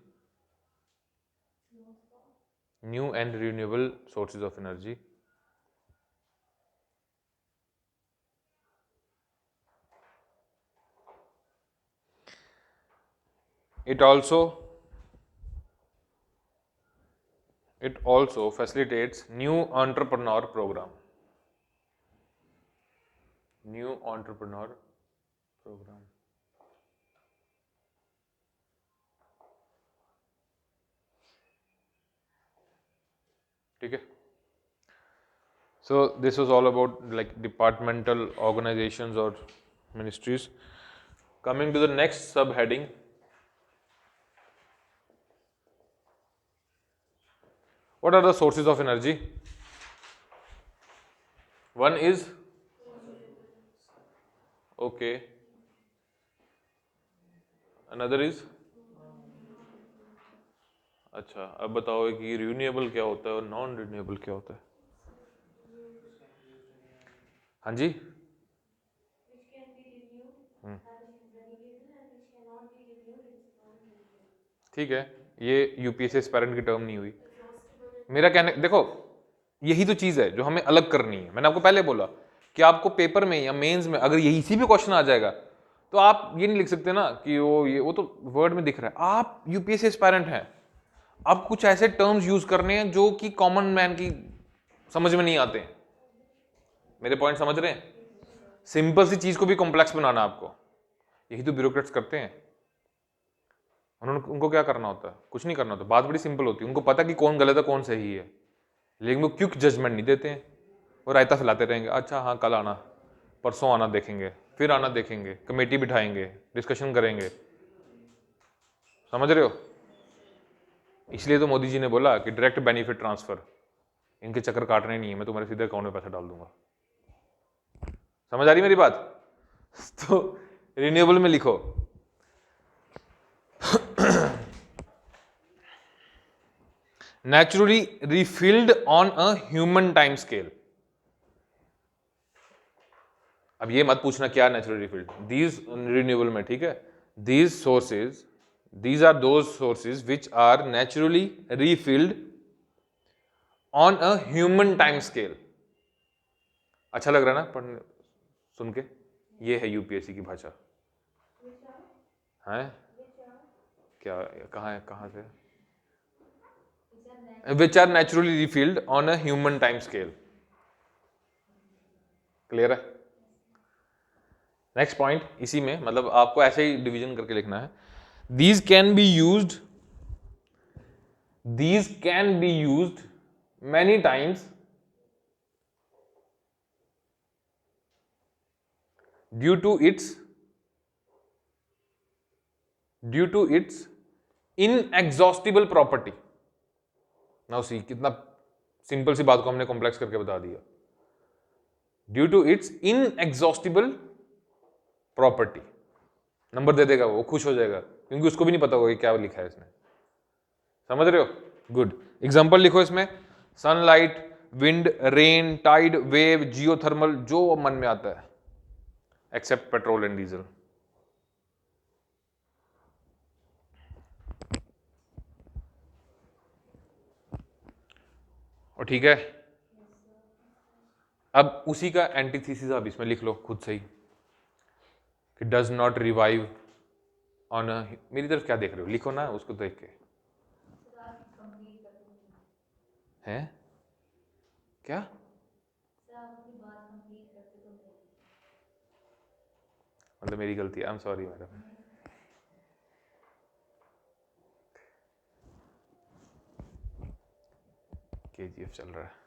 New and renewable sources of energy. It also facilitates new entrepreneur program. New entrepreneur program. ठीक है. So this was all about like departmental organizations or ministries. Coming to the next subheading, what are the sources of energy? One is okay. Another is अच्छा. अब बताओ कि renewable क्या होता है और नॉन रिन्यूएबल क्या होता है. हाँ जी. Which can be renewed, which is renewable, and which cannot be renewed, it is non-renewable. ठीक है. ये यूपीएससी एस्पायरेंट की टर्म नहीं हुई. मेरा कहने देखो, यही तो चीज है जो हमें अलग करनी है. मैंने आपको पहले बोला कि आपको पेपर में या मेंस में अगर यही इसी भी क्वेश्चन आ जाएगा तो आप ये नहीं लिख सकते ना कि वो तो वर्ड में दिख रहा है. आप यूपीएससी एस्पायरेंट हैं, आप कुछ ऐसे टर्म्स यूज करने हैं जो कि कॉमन मैन की समझ में नहीं आते हैं. मेरे पॉइंट समझ रहे हैं? सिंपल सी चीज को भी कॉम्प्लेक्स बनाना आपको. यही तो ब्यूरोक्रेट्स करते हैं. उनको क्या करना होता है? कुछ नहीं करना होता. बात बड़ी सिंपल होती है. उनको पता कि कौन गलत है कौन सही है, लेकिन वो क्विक जजमेंट नहीं देते हैं. वो रायता फैलाते रहेंगे. अच्छा हाँ कल आना, परसों आना देखेंगे, फिर आना देखेंगे, कमेटी बिठाएंगे, डिस्कशन करेंगे. समझ रहे हो? इसलिए तो मोदी जी ने बोला कि डायरेक्ट बेनिफिट ट्रांसफर, इनके चक्कर काटने नहीं है, मैं तुम्हारे सीधे अकाउंट में पैसा डाल दूंगा. समझ आ रही मेरी बात? तो रिन्यूएबल में लिखो naturally refilled on a human time scale. अब ये मत पूछना क्या नेचुरली रिफिल्ड. दीज रिन्यूएबल में, ठीक है, these sources, these are those sources which are naturally refilled on a human time scale. अच्छा लग रहा है ना पढ़ने सुन के? ये है यूपीएससी की भाषा. है क्या? कहाँ है? कहाँ से? which are naturally refilled on a human time scale. Clear है? नेक्स्ट पॉइंट इसी में, मतलब आपको ऐसे ही डिवीजन करके लिखना है. These can be used many times due to its inexhaustible property. Now see, कितना सिंपल सी बात को हमने कॉम्प्लेक्स करके बता दिया. Due to its inexhaustible property. Number दे देगा वो, खुश हो जाएगा, क्योंकि उसको भी नहीं पता होगा कि क्या लिखा है इसने. समझ रहे हो? गुड. एग्जांपल लिखो इसमें. Sunlight, wind, rain, tide, wave, geothermal, जो मन में आता है, एक्सेप्ट पेट्रोल एंड डीजल. और ठीक है, अब उसी का एंटीथीसिस आप इसमें लिख लो खुद से ही कि does not revive on a. मेरी तरफ क्या देख रहे हो? लिखो ना उसको देख के. हैं क्या? मतलब मेरी गलती है. I am sorry madam. KGF चल रहा है.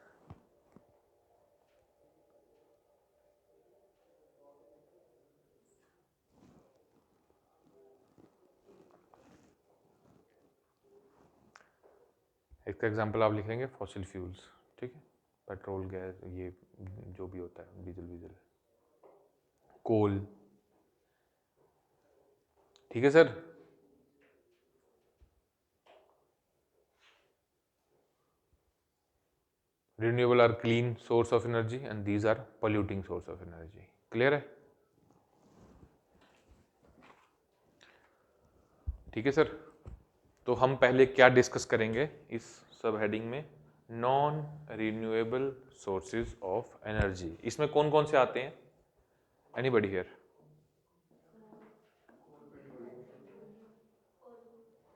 इसका एग्जांपल आप लिखेंगे फॉसिल फ्यूल्स. ठीक है, पेट्रोल, गैस, ये जो भी होता है, डीजल, कोल. ठीक है sir. Renewable are clean source of energy and these are polluting source of energy. Clear है? ठीक है सर, तो हम पहले क्या डिस्कस करेंगे इस सब हेडिंग में? Non renewable sources of energy. इसमें कौन कौन से आते हैं? Anybody here?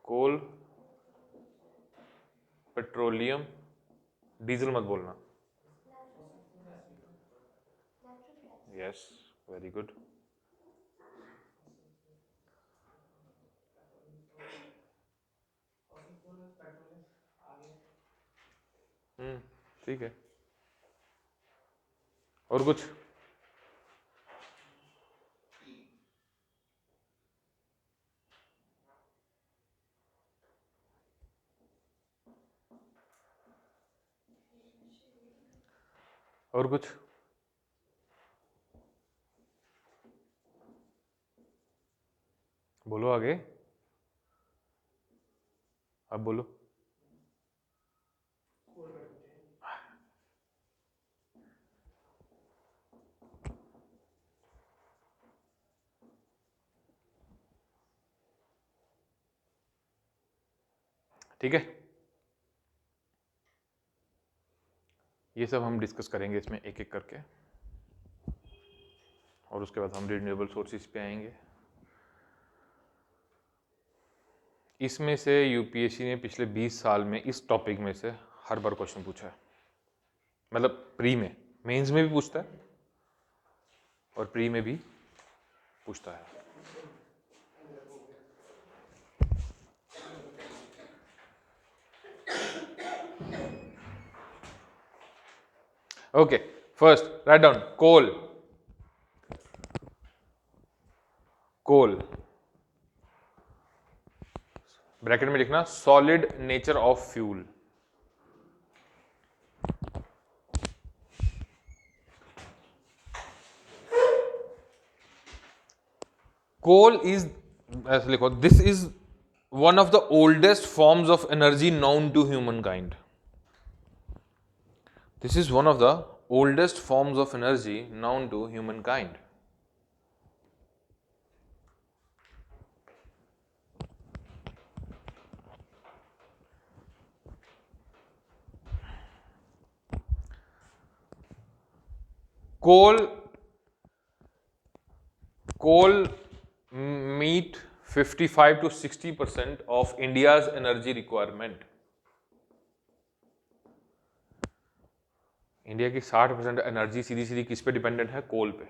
Coal, petroleum, diesel मत बोलना। Yes, very good. ठीक है, और कुछ? और कुछ? बोलो आगे, अब बोलो। ठीक है, ये सब हम डिस्कस करेंगे इसमें एक एक करके, और उसके बाद हम रिन्यूएबल सोर्सेज पे आएंगे। इसमें से यूपीएससी ने पिछले 20 साल में इस टॉपिक में से हर बार क्वेश्चन पूछा है, मतलब प्री में, मेंस में भी पूछता है और प्री में भी पूछता है। Okay, first write down coal. Coal bracket में लिखना solid nature of fuel. Coal is, ऐसे लिखो, this is one of the oldest forms of energy known to humankind. This is one of the oldest forms of energy known to humankind. Coal meet 55 to 60% of India's energy requirement. India की 60% energy सीधी सीधी किस पे dependent है? कोल पे।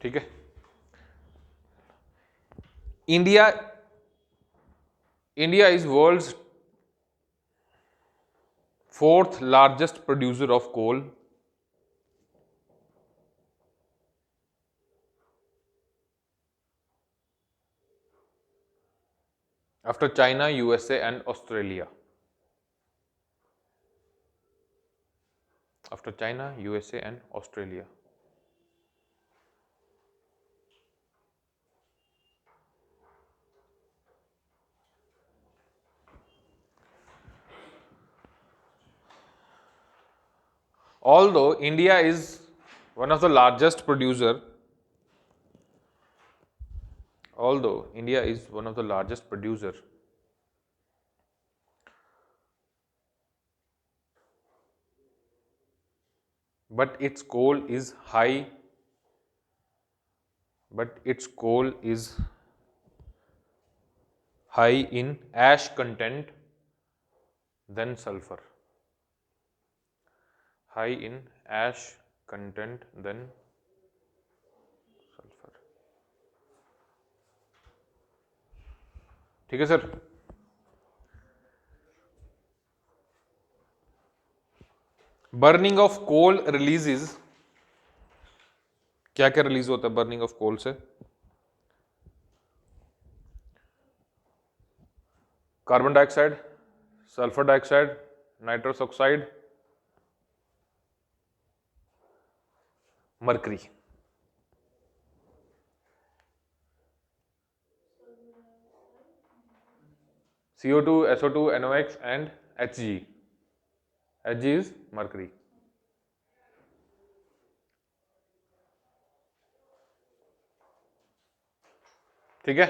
ठीक है, India is world's 4th largest producer of coal. after China, USA and Australia. After China, USA and Australia. Although India is one of the largest producer, but its coal is high, in ash content than sulfur. High in ash content than sulfur. ठीक है सर? Burning of coal releases, क्या क्या release होता है burning of coal से? Carbon dioxide, sulphur dioxide, nitrous oxide, mercury. CO2, SO2, NOx and Hg। Hg is mercury. ठीक है,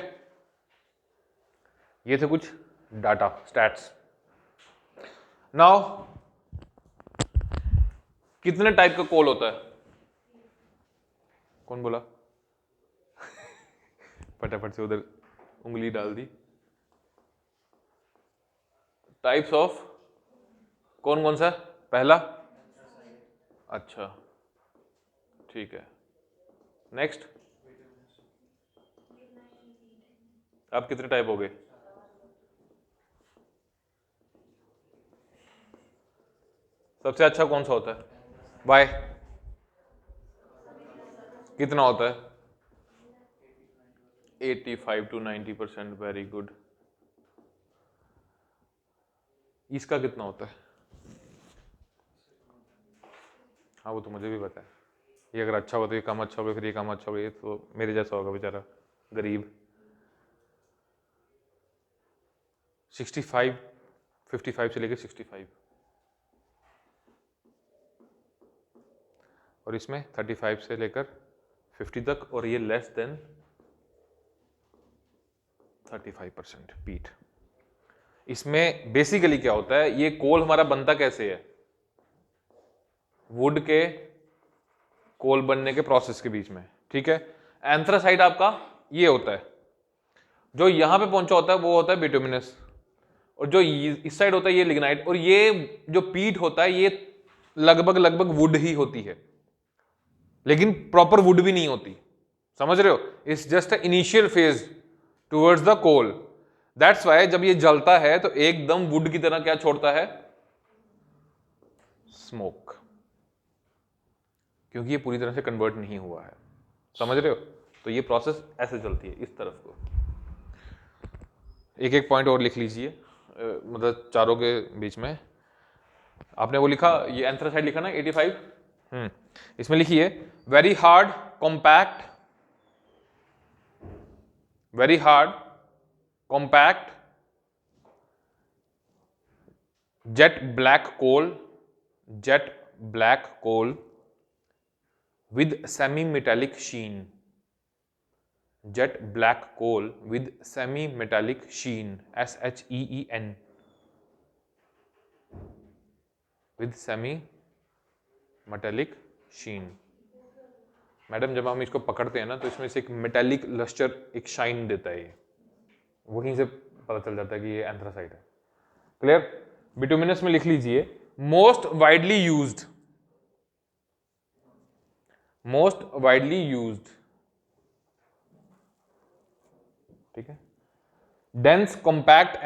ये थे कुछ डाटा स्टैट्स. नाउ कितने टाइप का कोल होता है? कौन बोला? फटाफट से उधर उंगली डाल दी. टाइप्स ऑफ कौन कौन सा? पहला, अच्छा ठीक है. नेक्स्ट, अब कितने टाइप हो गए? सबसे अच्छा कौन सा होता है? वाई. कितना होता है? 85 to 90%. Very good. इसका कितना होता है? हाँ वो तो मुझे भी पता है. ये अगर अच्छा हो तो ये कम अच्छा होगा, फिर ये कम अच्छा होगा, ये तो मेरे जैसा होगा बेचारा गरीब. 65, 55 से लेकर 65, और इसमें 35 से लेकर 50 तक, और ये लेस देन 35% पीट. इसमें बेसिकली क्या होता है, ये कोल हमारा बनता कैसे है? वुड के कोल बनने के प्रोसेस के बीच में. ठीक है, एंथ्रासाइट आपका ये होता है, जो यहां पे पहुंचा होता है वो होता है बिटुमिनस, और जो इस साइड होता है ये लिग्नाइट, और ये जो पीट होता है ये लगभग वुड ही होती है, लेकिन प्रॉपर वुड भी नहीं होती. समझ रहे हो? It's just a initial phase towards the coal. That's why जब ये जलता है तो एकदम वुड की तरह क्या छोड़ता है? स्मोक. क्योंकि ये पूरी तरह से कन्वर्ट नहीं हुआ है. समझ रहे हो? तो ये प्रोसेस ऐसे चलती है इस तरफ को. एक एक पॉइंट और लिख लीजिए, मतलब चारों के बीच में. आपने वो लिखा, ये एंथ्रासाइड लिखा ना 85. इसमें लिखिए very hard compact, very hard compact jet black coal, jet black coal with semi-metallic sheen. Jet black coal with semi-metallic sheen. SHEEN. With semi-metallic sheen. Madam जब हम इसको पकड़ते हैं ना तो इसमें से एक मेटालिक लस्टर, एक शाइन देता है. ये वहीं से पता चल जाता है कि ये एंथ्रासाइट है. क्लियर? बिटुमिनस में लिख लीजिए most widely used, most widely used. ठीक है, dense compact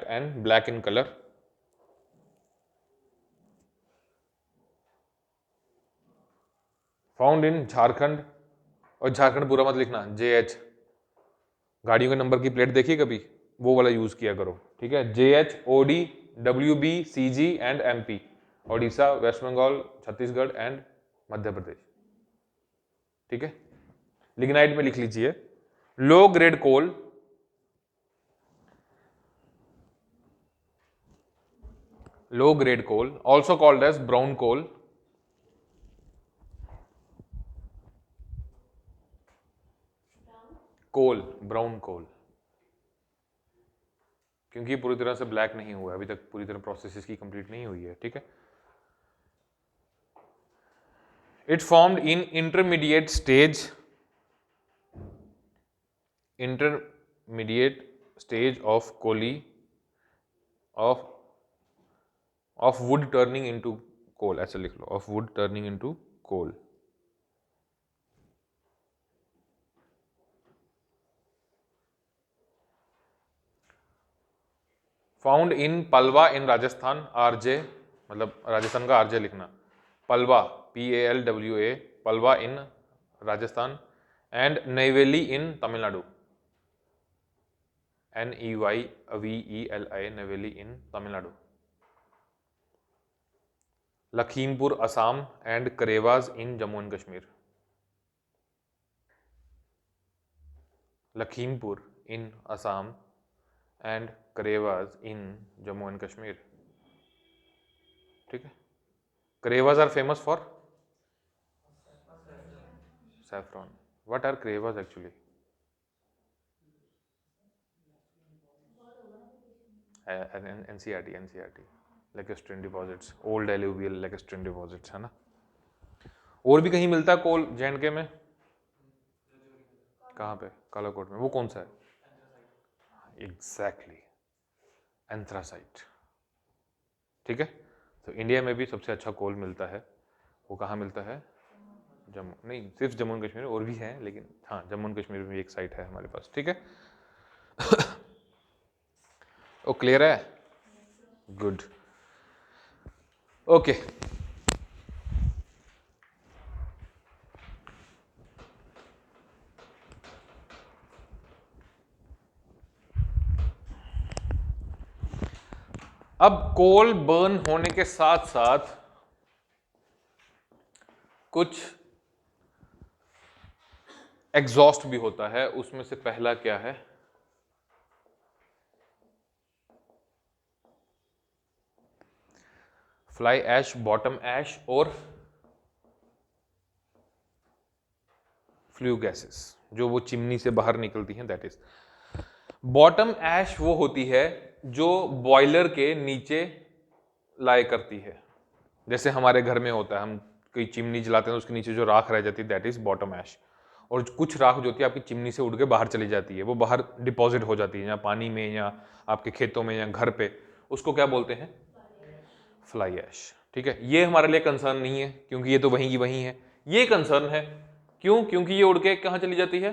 and black in colour. Found in Jharkhand, और झारखंड पूरा मत लिखना, JH. गाड़ियों के नंबर की प्लेट देखिए कभी, वो वाला यूज किया करो. ठीक है, JH, OD, WB, CG and MP. Odisha, West Bengal, Chhattisgarh and Madhya Pradesh. ठीक है, लिग्नाइट में लिख लीजिए low grade coal, low grade coal, also called as brown coal. Coal, brown coal, क्योंकि पूरी तरह से ब्लैक नहीं हुआ अभी तक, पूरी तरह प्रोसेस इसकी कंप्लीट नहीं हुई है. ठीक है, it formed in intermediate stage of coaly of wood turning into coal. ऐसे लिख लो, of wood turning into coal. Found in Palwa in Rajasthan, RJ, मतलब राजस्थान का RJ लिखना. Palwa, PALWA, Palwa in Rajasthan, and Neyveli in Tamil Nadu, NEYVELI, Neyveli in Tamil Nadu. Lakhimpur Assam and Karewas in Jammu and Kashmir. Lakhimpur in Assam and Karewas in Jammu and Kashmir. ठीक है, Karewas are famous for saffron. What are krevas actually? NCERT lacustrine deposits, old alluvial lacustrine deposits, है ना। और भी कहीं मिलता है कोल J&K में? कहाँ पे? कालाकोट में। वो कौन सा है? Exactly, anthracite. ठीक है, तो इंडिया में भी सबसे अच्छा कोल मिलता है, वो कहाँ मिलता है? जम्मू, नहीं सिर्फ जम्मू एंड कश्मीर, और भी हैं लेकिन हाँ जम्मू एंड कश्मीर में भी एक साइट है हमारे पास। ठीक है, ओ क्लियर है? Good, okay. अब कोल बर्न होने के साथ साथ कुछ एग्जॉस्ट भी होता है, उसमें से पहला क्या है? फ्लाई ऐश, बॉटम ऐश और फ्लू गैसेस जो वो चिमनी से बाहर निकलती हैं, दैट इज बॉटम ऐश। वो होती है जो बॉयलर के नीचे लाए करती है, जैसे हमारे घर में होता है, हम कोई चिमनी जलाते हैं तो उसके नीचे जो राख रह जाती है, दैट इज बॉटम ऐश। और कुछ राख जो होती है आपकी चिमनी से उड़ के बाहर चली जाती है, वो बाहर डिपॉजिट हो जाती है या पानी में या आपके खेतों में या घर पे, उसको क्या बोलते हैं? Fly ash. ठीक है, ये हमारे लिए कंसर्न नहीं है क्योंकि ये तो वहीं की वहीं है। ये कंसर्न है क्यों? क्योंकि ये उड़ के कहाँ चली जाती है?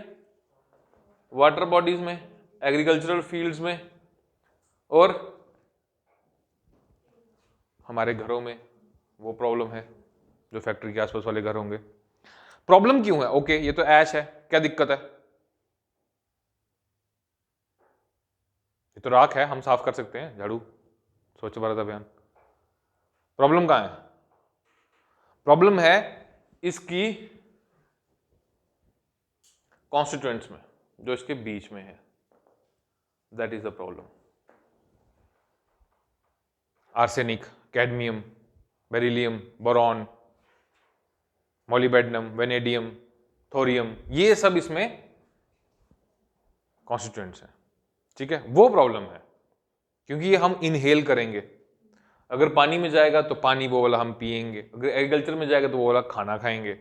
वाटर बॉडीज में, एग्रीकल्चरल फील्ड्स में और हमारे घरों में। वो प्रॉब्लम है जो फैक्ट्री के आसपास वाले घर होंगे। प्रॉब्लम क्यों है? ओके, ये तो ऐश है, क्या दिक्कत है? ये तो राख है, हम साफ कर सकते हैं, झाड़ू, स्वच्छ भारत अभियान। प्रॉब्लम कहां है? प्रॉब्लम है इसकी कॉन्स्टिट्यूएंट्स में, जो इसके बीच में है, that is the problem. Arsenic, cadmium, beryllium, boron, molybdenum, vanadium, thorium, ये सब इसमें कॉन्स्टिट्यूएंट्स हैं। ठीक है, वो प्रॉब्लम है क्योंकि ये हम इनहेल करेंगे। अगर पानी में जाएगा तो पानी वो वाला हम पिएंगे, अगर एग्रीकल्चर में जाएगा तो वो वाला खाना खाएंगे।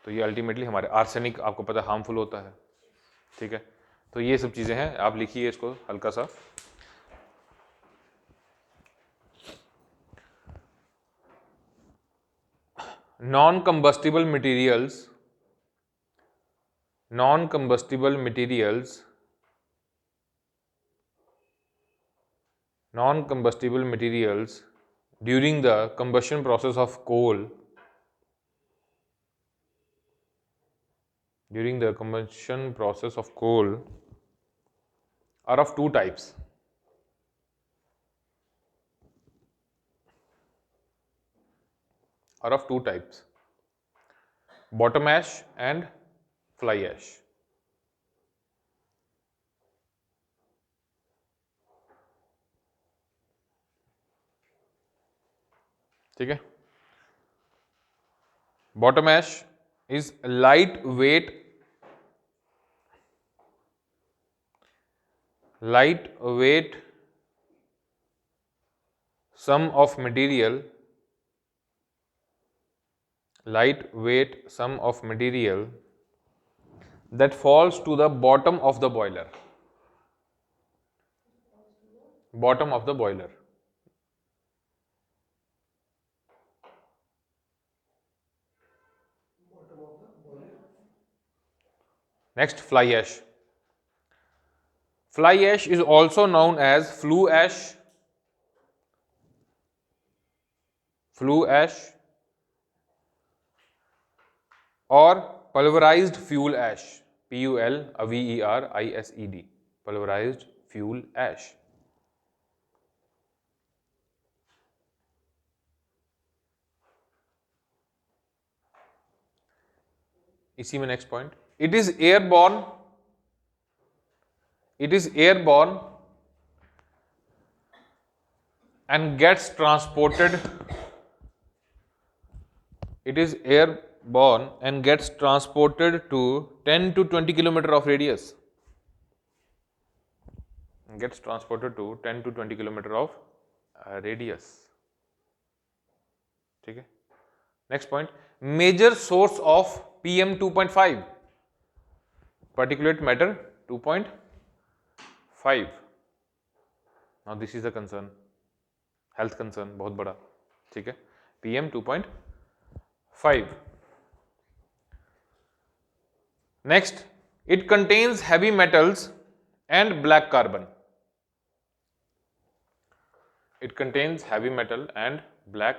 तो ये अल्टीमेटली हमारे, आर्सेनिक आपको पता है हार्मफुल होता है। ठीक है, तो ये सब चीजें हैं, आप लिखिए इसको हल्का सा। Non combustible materials, non-combustible materials during the combustion process of coal, are of two types. Bottom ash and fly ash. ठीक है, bottom ash is lightweight sum of material that falls to the bottom of the boiler. Next, fly ash. Fly ash is also known as flue ash, or pulverized fuel ash, PULVERISED, pulverized fuel ash. इसी में next point, it is airborne and gets transported, it is airborne and gets transported to 10 to 20 kilometer of radius, gets transported to 10 to 20 kilometer of radius. ठीक है. Next point, major source of PM 2.5, particulate matter 2.5. Now this is a concern, health concern बहुत बड़ा. ठीक है. PM 2.5. Next, it contains heavy metals and black carbon. It contains heavy metal and black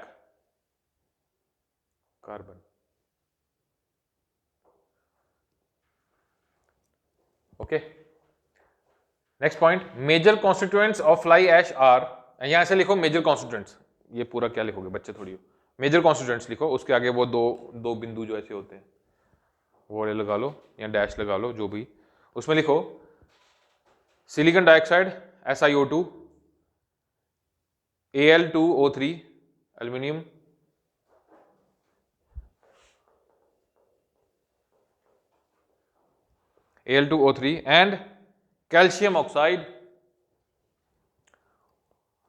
carbon. Okay. Next point, major constituents of fly ash are, यहां से लिखो major constituents. ये पूरा क्या लिखोगे बच्चे थोड़ी हो. Major constituents लिखो, उसके आगे वो दो बिंदु जो ऐसे होते हैं वो वाले लगा लो या डैश लगा लो, जो भी. उसमें लिखो silicon dioxide SiO2, Al2O3 aluminium, Al2O3 and calcium oxide.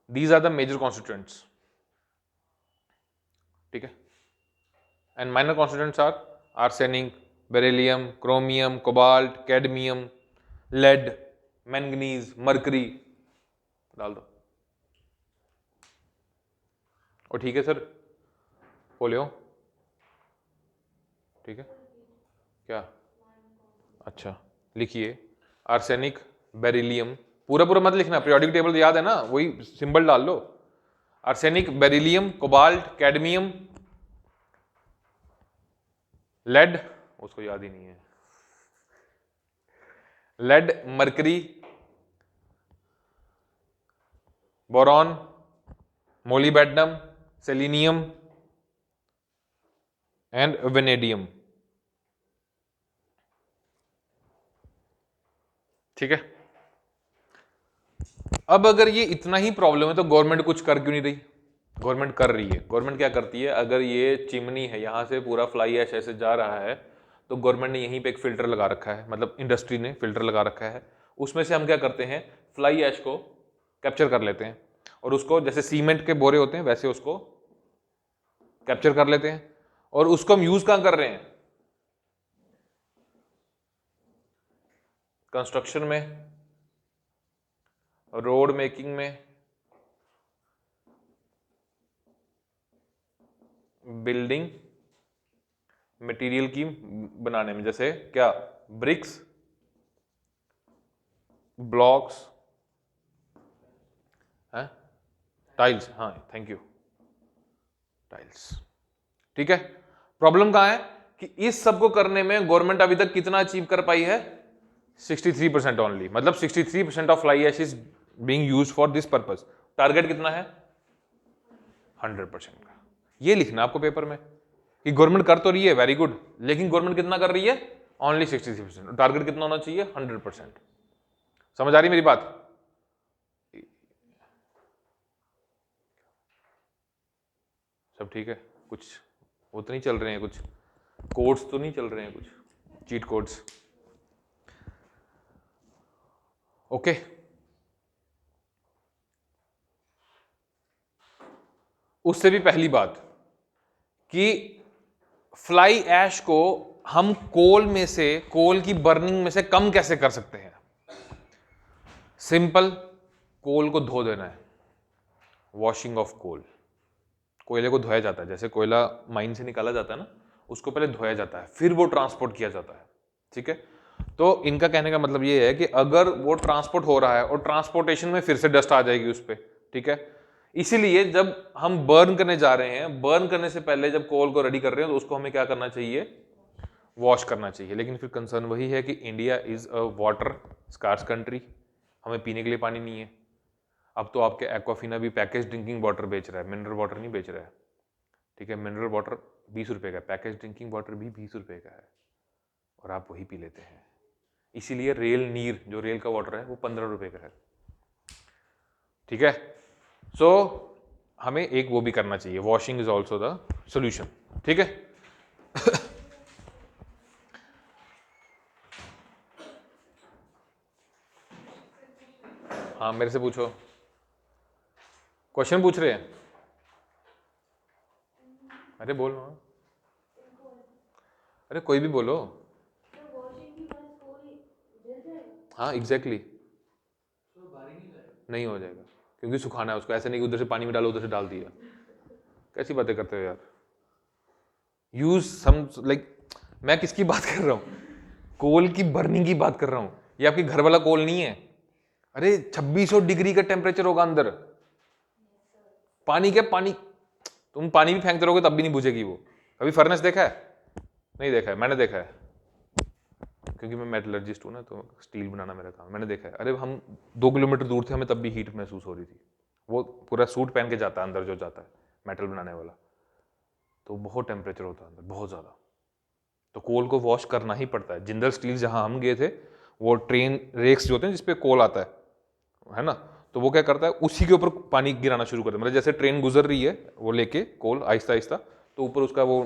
These are the major constituents. ठीक है. And minor constituents are arsenic, beryllium, chromium, cobalt, cadmium, lead, manganese, mercury. डाल दो. और ठीक है सर, पोलियो. ठीक है. क्या? अच्छा लिखिए, आर्सेनिक, बेरिलियम, पूरा पूरा मत लिखना, पीरियोडिक टेबल याद है ना, वही सिंबल डाल लो. Arsenic, beryllium, cobalt, cadmium, lead, उसको याद ही नहीं है, lead, mercury, boron, molybdenum, selenium and vanadium. ठीक है. अब अगर ये इतना ही प्रॉब्लम है तो गवर्नमेंट कुछ कर क्यों नहीं रही? गवर्नमेंट कर रही है. गवर्नमेंट क्या करती है, अगर ये चिमनी है यहां से पूरा फ्लाई ऐश ऐसे जा रहा है तो गवर्नमेंट ने यहीं पे एक फिल्टर लगा रखा है, मतलब इंडस्ट्री ने फिल्टर लगा रखा है. उसमें से हम क्या करते हैं, फ्लाई ऐश को कैप्चर कर लेते हैं और उसको जैसे सीमेंट के बोरे होते हैं वैसे उसको कैप्चर कर लेते हैं और उसको हम यूज कहां कर रहे हैं? कंस्ट्रक्शन में, रोड मेकिंग में, बिल्डिंग मटेरियल की बनाने में, जैसे क्या, ब्रिक्स, ब्लॉक्स, हैं, टाइल्स. हाँ थैंक यू, टाइल्स. ठीक है. प्रॉब्लम कहां है कि इस सब को करने में गवर्नमेंट अभी तक कितना अचीव कर पाई है? 63% ओनली. मतलब 63% of fly ash is being used for this purpose. Target कितना है? 100% का. ये लिखना आपको पेपर में कि गवर्नमेंट कर तो रही है, वेरी गुड, लेकिन गवर्नमेंट कितना कर रही है? ओनली 63%. टारगेट कितना होना चाहिए? 100%. समझ आ रही मेरी बात? सब ठीक है? कुछ वो तो नहीं चल रहे हैं, कुछ कोड्स तो नहीं चल रहे हैं, कुछ चीट कोड्स? ओके. उससे भी पहली बात कि फ्लाई ऐश को हम कोल में से, कोल की बर्निंग में से कम कैसे कर सकते हैं? सिंपल, कोल को धो देना है. Washing of coal. कोयले को धोया जाता है, जैसे कोयला माइन से निकाला जाता है ना, उसको पहले धोया जाता है, फिर वो ट्रांसपोर्ट किया जाता है. ठीक है. तो इनका कहने का मतलब ये है कि अगर वो ट्रांसपोर्ट हो रहा है और ट्रांसपोर्टेशन में फिर से डस्ट आ जाएगी उस पर. ठीक है. इसीलिए जब हम बर्न करने जा रहे हैं, बर्न करने से पहले जब कोल को रेडी कर रहे हैं तो उसको हमें क्या करना चाहिए? वॉश करना चाहिए. लेकिन फिर कंसर्न वही है कि India is a water scarce country, हमें पीने के लिए पानी नहीं है. अब तो आपके एक्वाफिना भी पैकेज ड्रिंकिंग वाटर बेच रहा है, मिनरल वाटर नहीं बेच रहा है. ठीक है. मिनरल वाटर 20 रुपए का है, पैकेज ड्रिंकिंग वाटर भी 20 रुपए का है और आप वही पी लेते हैं. इसीलिए रेल नीर, जो रेल का वाटर है, वो 15 रुपए का है. ठीक है. सो हमें एक वो भी करना चाहिए, washing is also the solution, ठीक है। हाँ मेरे से पूछो, क्वेश्चन पूछ रहे हैं। अरे बोल, अरे कोई भी बोलो। तो वॉशिंग की बात कोई जल जाएगा? हाँ एग्जैक्टली तो बारी नहीं जाएगा। नहीं हो जाएगा, क्योंकि सुखाना है उसको, ऐसे नहीं कि उधर से पानी में डालो उधर से डाल दिया। कैसी बातें करते हो यार। यूज सम लाइक, मैं किसकी बात कर रहा हूँ, कोल की बर्निंग की बात कर रहा हूँ। ये आपकी घर वाला कोल नहीं है। अरे 2600 डिग्री का टेम्परेचर होगा अंदर। पानी क्या पानी, तुम पानी भी फेंकते रहोगे तब भी नहीं बुझेगी वो। कभी फर्नेस देखा है? नहीं देखा है, मैंने देखा है, क्योंकि मैं मेटलर्जिस्ट हूँ ना, तो स्टील बनाना मेरा काम, मैंने देखा है। अरे हम 2 किलोमीटर दूर थे, हमें तब भी हीट महसूस हो रही थी। वो पूरा सूट पहन के जाता है अंदर जो जाता है मेटल बनाने वाला, तो बहुत टेम्परेचर होता है अंदर, बहुत ज़्यादा। तो कोल को वॉश करना ही पड़ता है। जिंदल स्टील जहाँ हम गए थे, वो ट्रेन रेक्स जो होते हैं जिसपे कोल आता है ना, तो वो क्या करता है, उसी के ऊपर पानी गिराना शुरू कर देता है। मतलब जैसे ट्रेन गुजर रही है वो लेके कोल आहिस्ता आहिस्ता, तो ऊपर उसका वो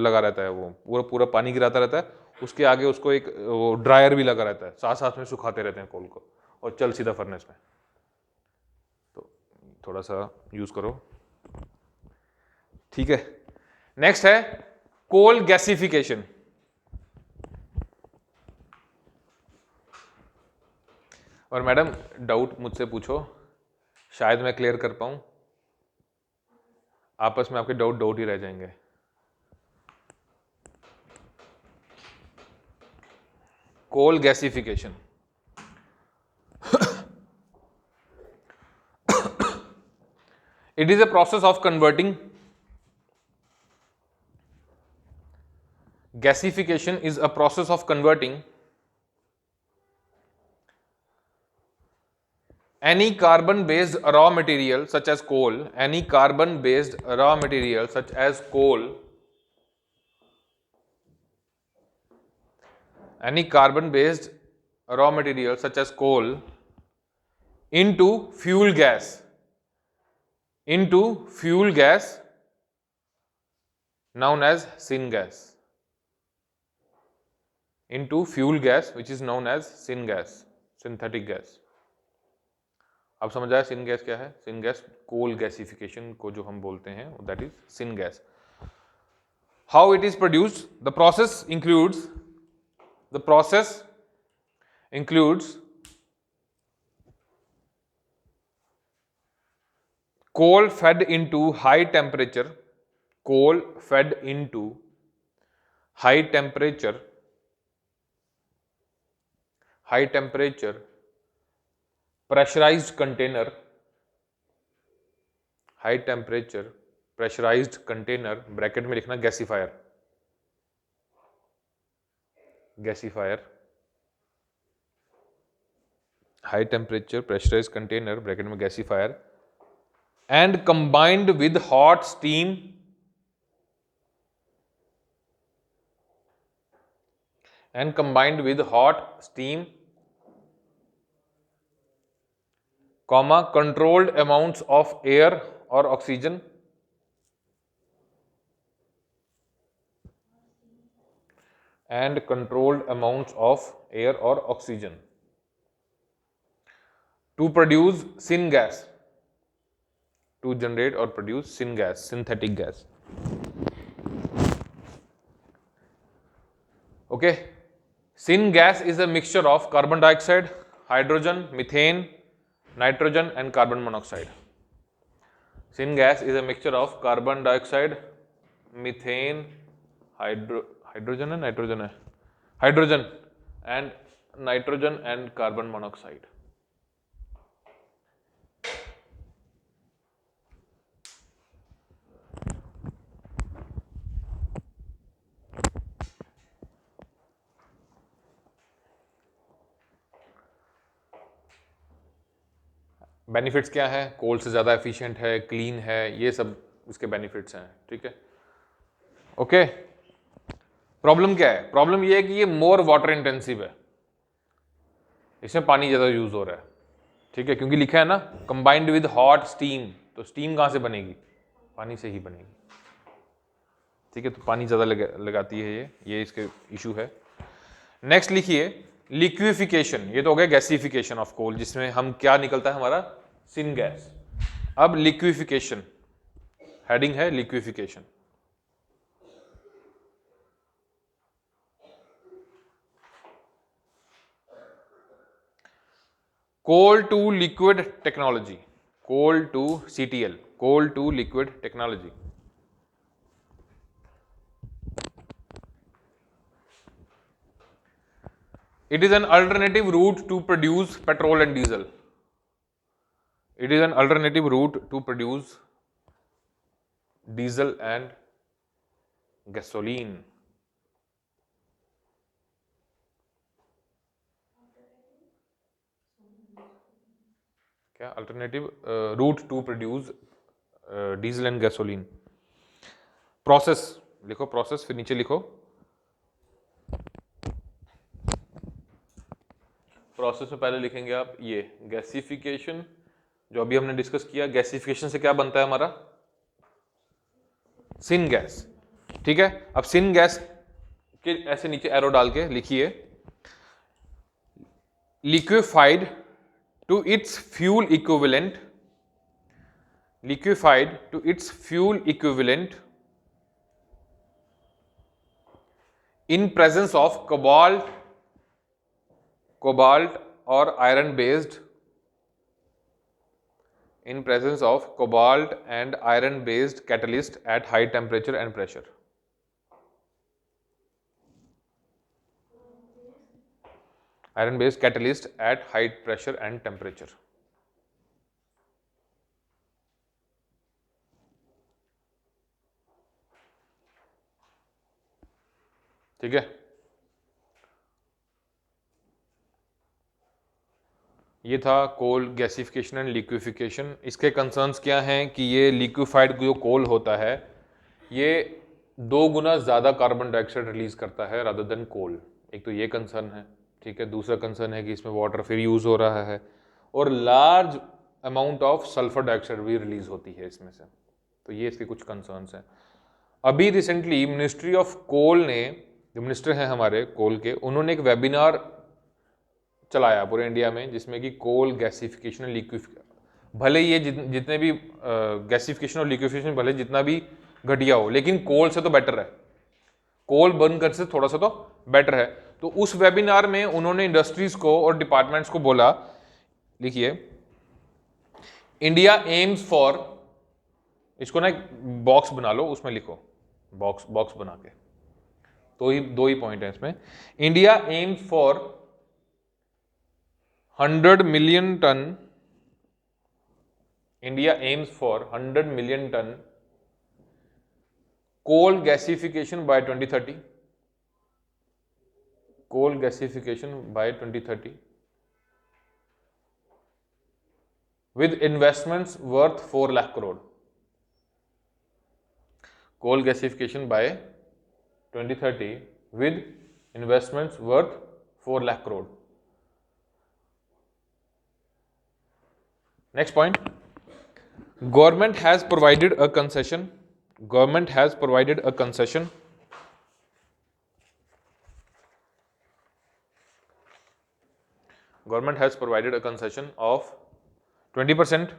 लगा रहता है, वो पूरा पूरा पानी गिराता रहता है। उसके आगे उसको एक वो ड्रायर भी लगा रहता है, साथ साथ में सुखाते रहते हैं कोल को, और चल सीधा फर्नेस में। तो थोड़ा सा यूज करो, ठीक है। नेक्स्ट है कोल गैसिफिकेशन। और मैडम डाउट मुझसे पूछो, शायद मैं क्लियर कर पाऊं। आपस में आपके डाउट डाउट ही रह जाएंगे। Coal gasification it is a process of converting, gasification is a process of converting any carbon based raw material such as coal, any carbon based raw material such as coal, any carbon based raw material such as coal into fuel gas, into fuel gas known as syngas, into fuel gas which is known as syngas, synthetic gas। अब समझ आया syngas क्या है? syngas coal gasification को जो हम बोलते हैं that is syngas। How it is produced? The process includes coal fed into high temperature, coal fed into high temperature pressurized container, high temperature pressurized container, bracket में लिखना गैसिफायर, गैसिफायर, high temperature pressurized container, bracket में गैसिफायर, and combined with hot steam comma controlled amounts of air or oxygen, and controlled amounts of air or oxygen to produce syngas, to generate or produce syngas, synthetic gas। Okay, syngas is a mixture of carbon dioxide, hydrogen, methane, nitrogen and carbon monoxide। syngas is a mixture of carbon dioxide, methane, hydrogen and nitrogen, hydrogen and nitrogen and carbon monoxide। Benefits क्या है? कोल से ज़्यादा efficient है, clean है, ये सब उसके benefits हैं, ठीक है। ओके, प्रॉब्लम क्या है? प्रॉब्लम ये है कि ये मोर वाटर इंटेंसिव है, इसमें पानी ज़्यादा यूज हो रहा है, ठीक है, क्योंकि लिखा है ना कंबाइंड विद हॉट स्टीम, तो स्टीम कहाँ से बनेगी? पानी से ही बनेगी। ठीक है, तो पानी ज़्यादा लगाती है ये इसके इशू है। नेक्स्ट लिखिए लिक्विफिकेशन, ये तो हो गया गैसिफिकेशन ऑफ कोल, जिसमें हम क्या निकलता है हमारा सिन गैस। अब लिक्विफिकेशन, हेडिंग है liquefaction. Coal to liquid technology, coal to CTL, coal to liquid technology. It is an alternative route to produce petrol and diesel. It is an alternative route to produce diesel and gasoline. क्या alternative route to produce diesel and gasoline. Process लिखो, process, फिर नीचे लिखो process में पहले लिखेंगे आप ये गैसिफिकेशन, जो अभी हमने डिस्कस किया। गैसिफिकेशन से क्या बनता है हमारा सिन गैस। ठीक है, अब सिन गैस के ऐसे नीचे एरो डाल के लिखिए liquefied to its fuel equivalent, liquefied to its fuel equivalent in presence of cobalt or iron based, in presence of cobalt and iron based catalyst at high temperature and pressure. Iron based catalyst at high pressure and temperature. ठीक है, ये था coal gasification and liquefaction. इसके concerns क्या हैं कि ये liquefied जो कोल होता है ये 2 गुना ज़्यादा कार्बन डाइऑक्साइड रिलीज करता है रादर देन कोल। एक तो ये कंसर्न है। ठीक है, दूसरा कंसर्न है कि इसमें वाटर फिर यूज़ हो रहा है और large amount of sulphur dioxide भी रिलीज होती है इसमें से। तो ये इसके कुछ कंसर्न्स हैं। अभी रिसेंटली मिनिस्ट्री ऑफ कोल ने, जो मिनिस्टर हैं हमारे कोल के, उन्होंने एक वेबिनार चलाया पूरे इंडिया में जिसमें कि कोल गैसिफिकेशन और लिक्विफिकेशन, भले ये जितने भी गैसिफिकेशन और लिक्विफिकेशन भले जितना भी घटिया हो, लेकिन कोल से तो बेटर है, कोल बर्न करने से थोड़ा सा तो बेटर है। तो उस वेबिनार में उन्होंने इंडस्ट्रीज को और डिपार्टमेंट्स को बोला, लिखिए इंडिया एम्स फॉर, इसको ना एक बॉक्स बना लो, उसमें लिखो बॉक्स बना के, तो दो ही पॉइंट है इसमें। India aims for 100 million ton, India aims for 100 million ton coal gasification by 2030, coal gasification by 2030 with investments worth 4 lakh crore, coal gasification by 2030 with investments worth 4 lakh crore. Next point, government has provided a concession, government has provided a concession government has provided a concession of 20%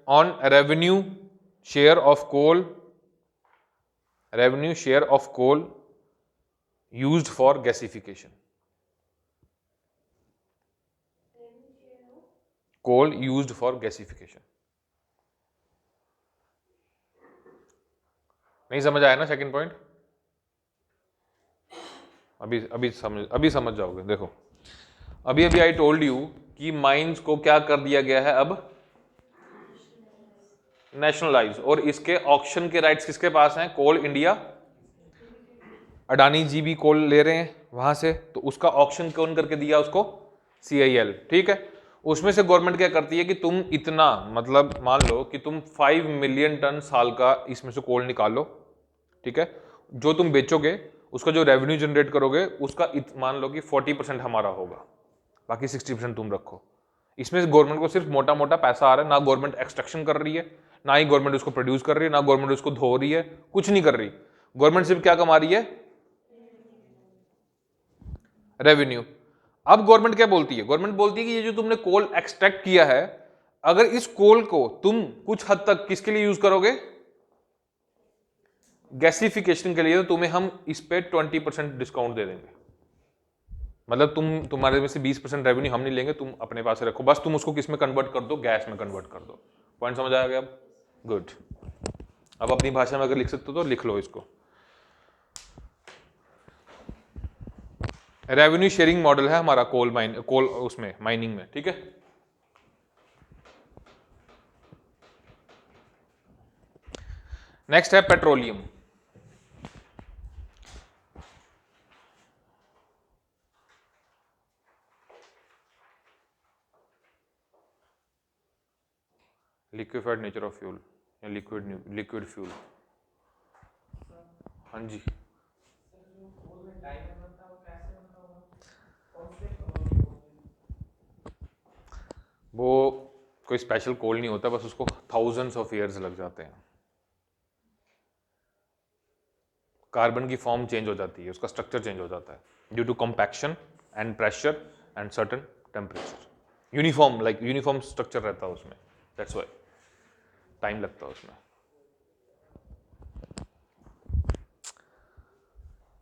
on revenue share of coal used for gasification, coal used for gasification. नहीं समझ आया ना second point? अभी समझ जाओगे। देखो अभी आई told you कि माइंस को क्या कर दिया गया है, अब नेशनलाइज, और इसके ऑक्शन के राइट्स किसके पास हैं? कोल इंडिया, अडानी जी भी कोल ले रहे हैं वहां से, तो उसका ऑक्शन कौन करके दिया? उसको CIL। ठीक है, उसमें से गवर्नमेंट क्या करती है कि तुम इतना, मतलब मान लो कि तुम 5 मिलियन टन साल का इसमें से कोल निकालो, ठीक है, जो तुम बेचोगे उसका जो रेवेन्यू जनरेट करोगे उसका मान लो कि 40% हमारा होगा, बाकी 60% तुम रखो। इसमें गवर्नमेंट को सिर्फ मोटा मोटा पैसा आ रहा है, ना गवर्नमेंट एक्सट्रैक्शन कर रही है, ना ही गवर्नमेंट उसको प्रोड्यूस कर रही है, ना गवर्नमेंट उसको धो रही है, कुछ नहीं कर रही। गवर्नमेंट सिर्फ क्या कमा रही है? रेवेन्यू। अब गवर्नमेंट क्या बोलती है? गवर्नमेंट बोलती है कि ये जो तुमने कोल एक्सट्रैक्ट किया है, अगर इस कोल को तुम कुछ हद तक किसके लिए यूज करोगे? गैसिफिकेशन के लिए, तो तुम्हें हम इस पे 20% डिस्काउंट दे देंगे। मतलब तुम्हारे में से 20% रेवेन्यू हम नहीं लेंगे, तुम अपने पास रखो, बस तुम उसको किस में कन्वर्ट कर दो? गैस में कन्वर्ट कर दो। पॉइंट समझ आ गया? अब गुड। अब अपनी भाषा में अगर लिख सकते हो तो लिख लो इसको। रेवेन्यू शेयरिंग मॉडल है हमारा कोल उसमें माइनिंग में, ठीक है। नेक्स्ट है petroleum. Liquefied nature of fuel या लिक्विड फ्यूल। हाँ जी, वो कोई स्पेशल कोल नहीं होता, बस उसको थाउजेंड्स ऑफ ईयर्स लग जाते हैं। कार्बन की फॉर्म चेंज हो जाती है, उसका स्ट्रक्चर चेंज हो जाता है due to compaction and pressure and certain temperature. Uniform structure रहता है उसमें, दैट्स व्हाई टाइम लगता है उसमें।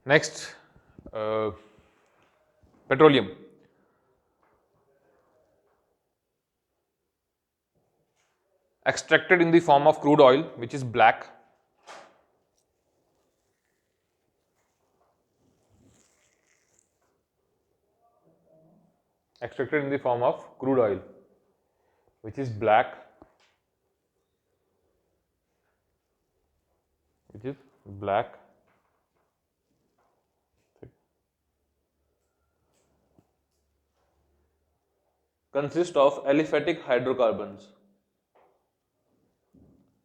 Next petroleum. extracted in the form of crude oil which is black, extracted in the form of crude oil which is black, consist of aliphatic hydrocarbons,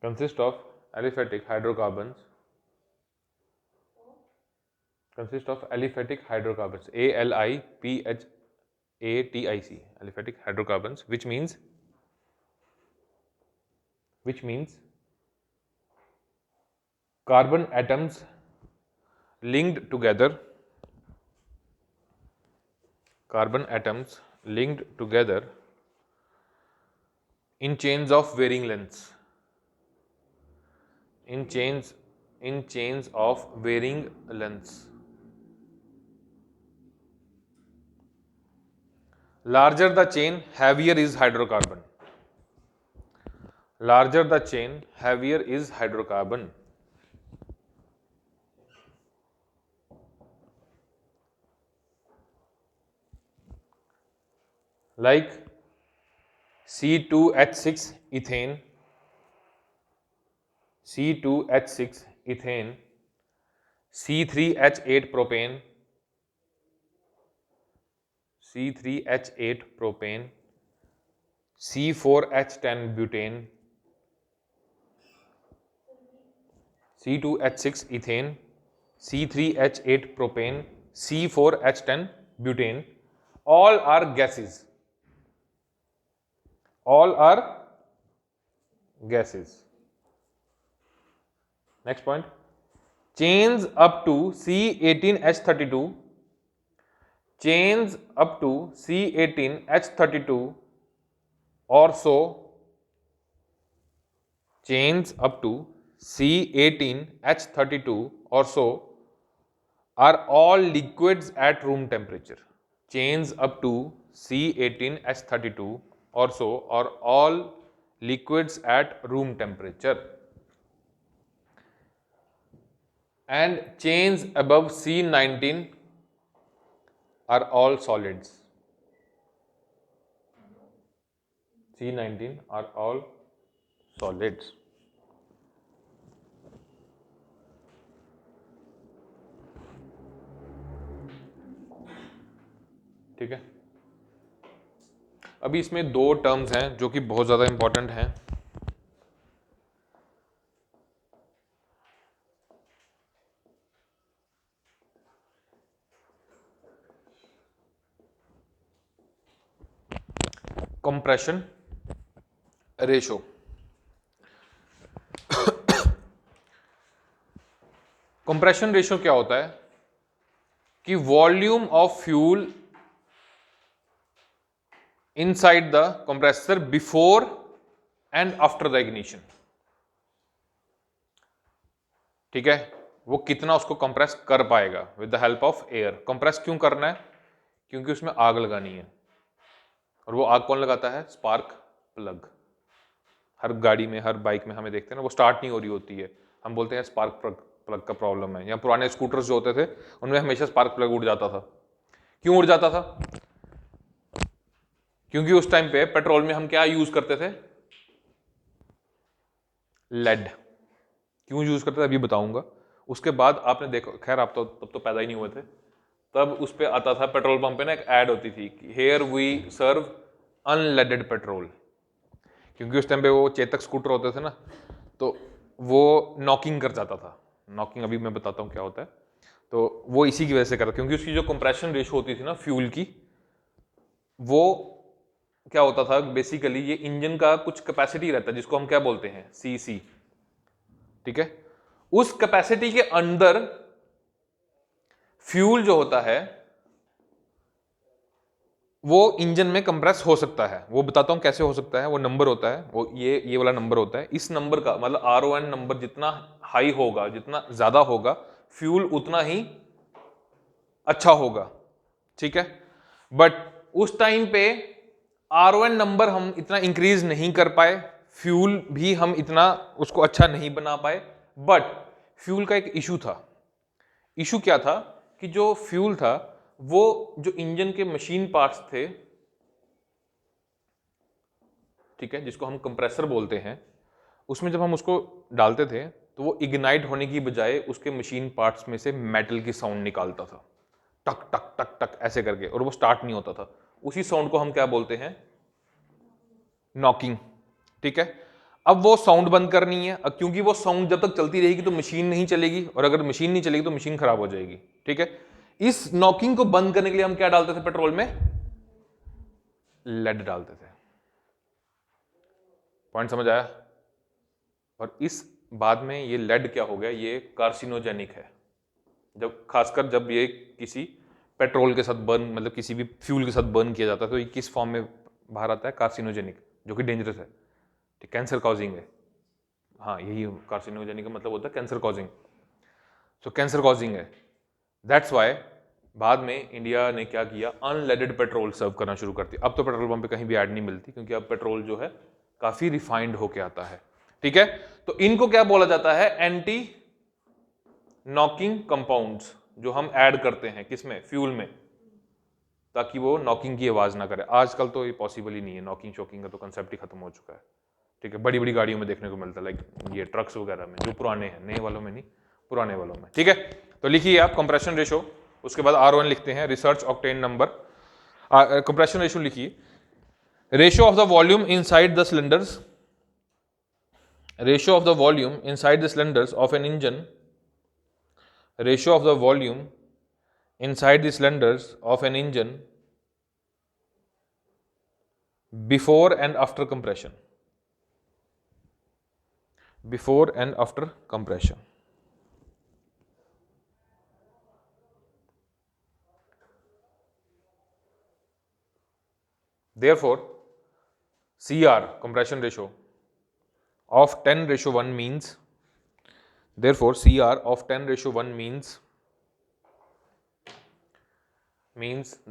consist of aliphatic hydrocarbons, ALIPHATIC, aliphatic hydrocarbons, which means carbon atoms linked together in chains of varying lengths, in chains of varying lengths. Larger the chain, heavier is hydrocarbon. Larger the chain, heavier is hydrocarbon. Like C2H6 ethane, C2H6 ethane, C3H8 propane, C3H8 propane, C4H10 butane, C2H6 ethane, C3H8 propane, C4H10 butane, all are gases. All are gases. Next point. Chains up to C18H32, chains up to C18H32 or so, chains up to C18H32 or so are all liquids at room temperature. Chains up to C18H32 or so are all liquids at room temperature. And chains above C19 are all solids. C19 are all solids. ठीक है। अभी इसमें दो terms हैं जो कि बहुत ज़्यादा इंपॉर्टेंट हैं। Compression ratio. कंप्रेशन रेशो क्या होता है कि volume of fuel inside the compressor before and after the ignition. ठीक है, वो कितना उसको कंप्रेस कर पाएगा with the help of air. Compress क्यों करना है? क्योंकि उसमें आग लगानी है, और वो आग कौन लगाता है? Spark plug. हर गाड़ी में, हर बाइक में हमें देखते हैं ना, वो स्टार्ट नहीं हो रही होती है, हम बोलते हैं स्पार्क प्लग का प्रॉब्लम है। या पुराने स्कूटर्स जो होते थे उनमें हमेशा स्पार्क प्लग उड़ जाता था। क्यों उड़ जाता था? क्योंकि उस टाइम पे पेट्रोल में हम क्या यूज करते थे? लेड। क्यों यूज करते थे अभी बताऊंगा। उसके बाद आपने देखो, खैर आप तो तब तो पैदा ही नहीं हुए थे, तब उस पे आता था पेट्रोल पंप पे ना, एक ऐड होती थी, here we serve unleaded petrol. क्योंकि उस टाइम पे वो चेतक स्कूटर होते थे ना, तो वो नॉकिंग कर जाता था। नॉकिंग अभी मैं बताता हूँ क्या होता है। तो वो इसी की वजह से करता, क्योंकि उसकी जो कंप्रेशन रेशो होती थी ना फ्यूल की, वो क्या होता था बेसिकली, ये इंजन का कुछ कैपेसिटी रहता है जिसको हम क्या बोलते हैं? सीसी। ठीक है, उस कैपेसिटी के अंदर फ्यूल जो होता है वो इंजन में कंप्रेस हो सकता है। वो बताता हूं कैसे हो सकता है। वो नंबर होता है, वो ये वाला नंबर होता है। इस नंबर का मतलब RON नंबर जितना हाई होगा, जितना ज्यादा होगा, फ्यूल उतना ही अच्छा होगा। ठीक है, बट उस टाइम पे RON नंबर हम इतना इंक्रीज नहीं कर पाए, फ्यूल भी हम इतना उसको अच्छा नहीं बना पाए। बट फ्यूल का एक इशू था। इशू क्या था कि जो फ्यूल था, वो जो इंजन के मशीन पार्ट्स थे, ठीक है, जिसको हम कंप्रेसर बोलते हैं, उसमें जब हम उसको डालते थे तो वो इग्नाइट होने की बजाय उसके मशीन पार्ट्स में से मेटल की साउंड निकालता था, टक टक टक टक ऐसे करके, और वो स्टार्ट नहीं होता था। उसी साउंड को हम क्या बोलते हैं? नॉकिंग। ठीक है, अब वो साउंड बंद करनी है, अब क्योंकि वो साउंड जब तक चलती रहेगी तो मशीन नहीं चलेगी, और अगर मशीन नहीं चलेगी तो मशीन खराब हो जाएगी। ठीक है, इस नॉकिंग को बंद करने के लिए हम क्या डालते थे पेट्रोल में? लेड डालते थे। पॉइंट समझ आया? और इस बाद में ये लेड क्या हो गया? ये कार्सिनोजेनिक है। जब खासकर जब ये किसी पेट्रोल के साथ बर्न, मतलब किसी भी फ्यूल के साथ बर्न किया जाता है, तो ये किस फॉर्म में बाहर आता है? कार्सिनोजेनिक, जो कि डेंजरस है, कैंसर कॉजिंग है। हाँ, यही कार्सिनोजेनिक का मतलब होता है कैंसर कॉजिंग। सो कैंसर कॉजिंग है। दैट्स वाई बाद में इंडिया ने क्या किया? अनलेडेड पेट्रोल सर्व करना शुरू कर दिया। अब तो पेट्रोल पंप पे कहीं भी ऐड नहीं मिलती, क्योंकि अब पेट्रोल जो है काफी रिफाइंड होके आता है। ठीक है, तो इनको क्या बोला जाता है? एंटी नॉकिंग कंपाउंड्स, जो हम ऐड करते हैं किसमें? फ्यूल में, ताकि वो नॉकिंग की आवाज ना करे। आजकल तो ये पॉसिबल ही नहीं है, नॉकिंग शॉकिंग का तो कंसेप्ट ही खत्म हो चुका है। ठीक है, बड़ी बड़ी गाड़ियों में देखने को मिलता है, लाइक ये ट्रक्स वगैरह में, जो पुराने हैं, नए वालों में नहीं, पुराने वालों में। ठीक है, तो लिखिए आप कंप्रेशन रेशो, उसके बाद RON लिखते हैं, research octane number. Compression ratio लिखिए, ratio of the volume inside the cylinders, ratio of the volume inside the cylinders of an engine, ratio of the volume inside the cylinders of an engine before and after compression. Before and after compression. Therefore, CR, compression ratio, of 10:1 means, therefore CR of 10:1 means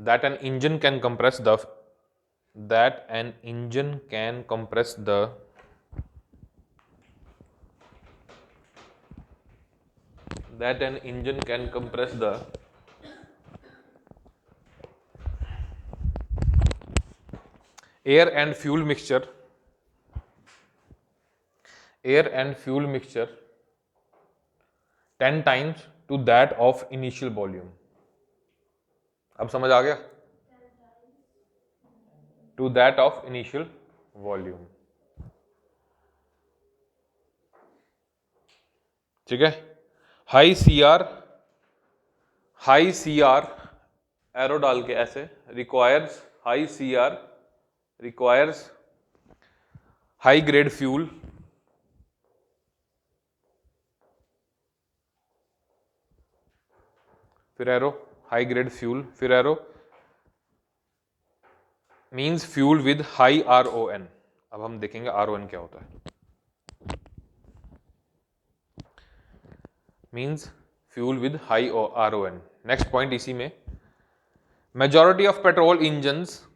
that an engine can compress the, that an engine can compress the that an engine can compress the air and fuel mixture, air and fuel mixture 10 times to that of initial volume. अब समझ आ गया? To that of initial volume. ठीक है, high C R arrow डाल के ऐसे, requires high CR requires high grade fuel फिर एरो हाई ग्रेड फ्यूल फिर arrow means fuel with high RON। अब हम देखेंगे RON क्या होता है। Means fuel with high RON। Next point इसी में, majority of petrol engines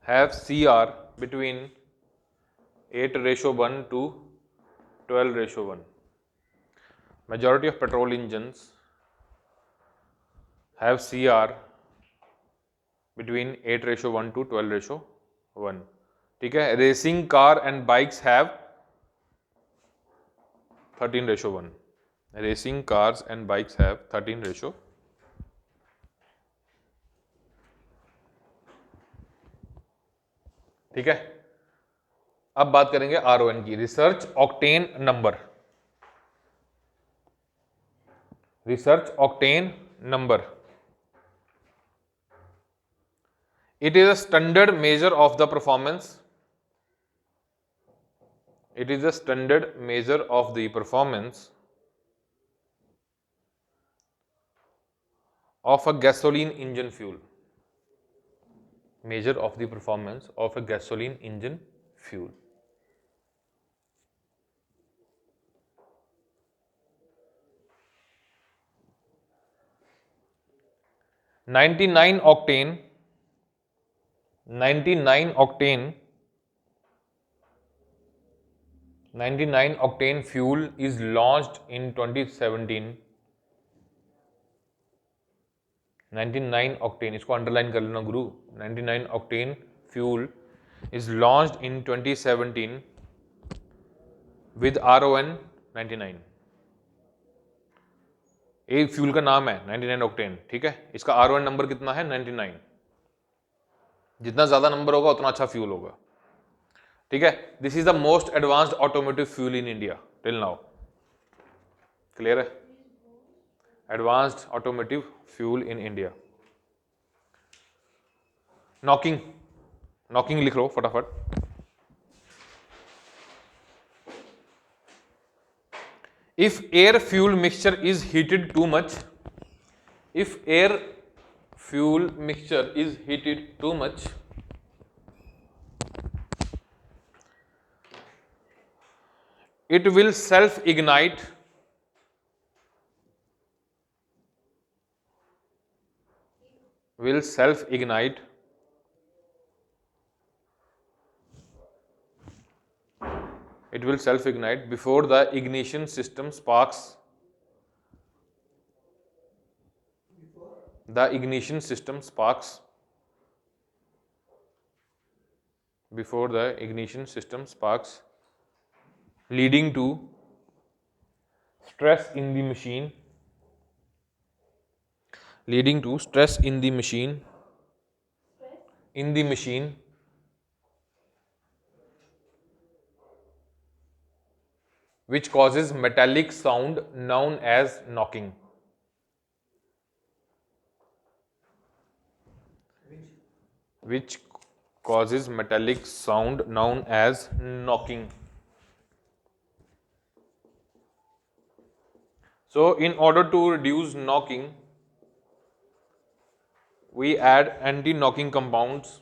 have CR between 8:1 to 12:1। Majority of petrol engines have CR between 8:1 to 12:1। ठीक है। Racing car and bikes have 13:1। Racing cars and bikes have 13:1। ठीक है। अब बात करेंगे RON की। Research octane number. It is a standard measure of the performance of a gasoline engine fuel। Measure of the performance of a gasoline engine fuel। 99 octane fuel is launched in 2017। 99 octane, इसको underline कर लेना गुरु। 99 octane fuel is launched in 2017 with RON 99। एक fuel का नाम है 99 octane। ठीक है। इसका RON नंबर कितना है? 99। जितना ज्यादा नंबर होगा उतना अच्छा फ्यूल होगा। ठीक है। This is the most advanced automotive fuel in India till now. Clear है? Advanced automotive fuel in India. Knocking लिख लो फटाफट। If air fuel mixture is heated too much, it will self ignite before the ignition system sparks leading to stress in the machine which causes metallic sound known as knocking। which causes metallic sound known as knocking। So in order to reduce knocking, we add anti-knocking compounds।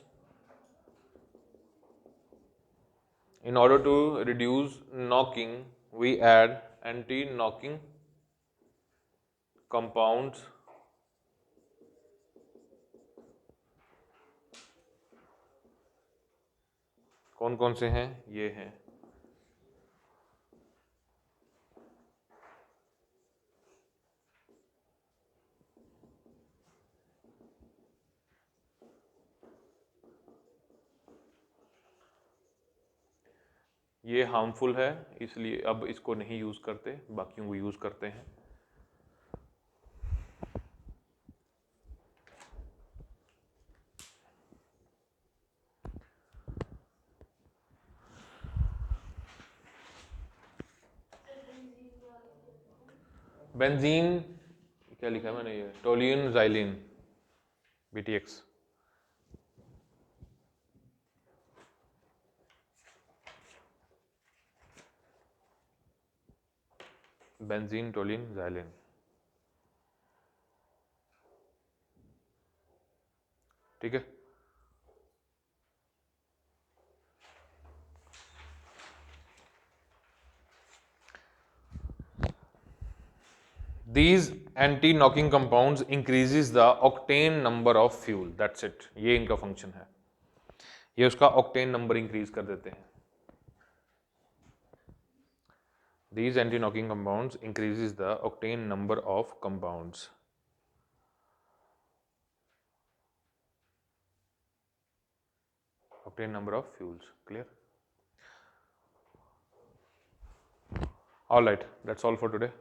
In order to reduce knocking, we add anti-knocking compounds कौन कौन से हैं? ये हैं। ये harmful है इसलिए अब इसको नहीं यूज करते, बाकियों को यूज करते हैं। बेंजीन क्या लिखा है मैंने, ये toluene xylene BTX। Benzene toluene xylene, ठीक है। These anti-knocking compounds increases the octane number of fuel, that's it, ये इनका फंक्शन है, ये उसका ऑक्टेन नंबर इंक्रीज कर देते हैं। These anti-knocking compounds increases the octane number of compounds. Octane number of fuels, clear? All right, that's all for today.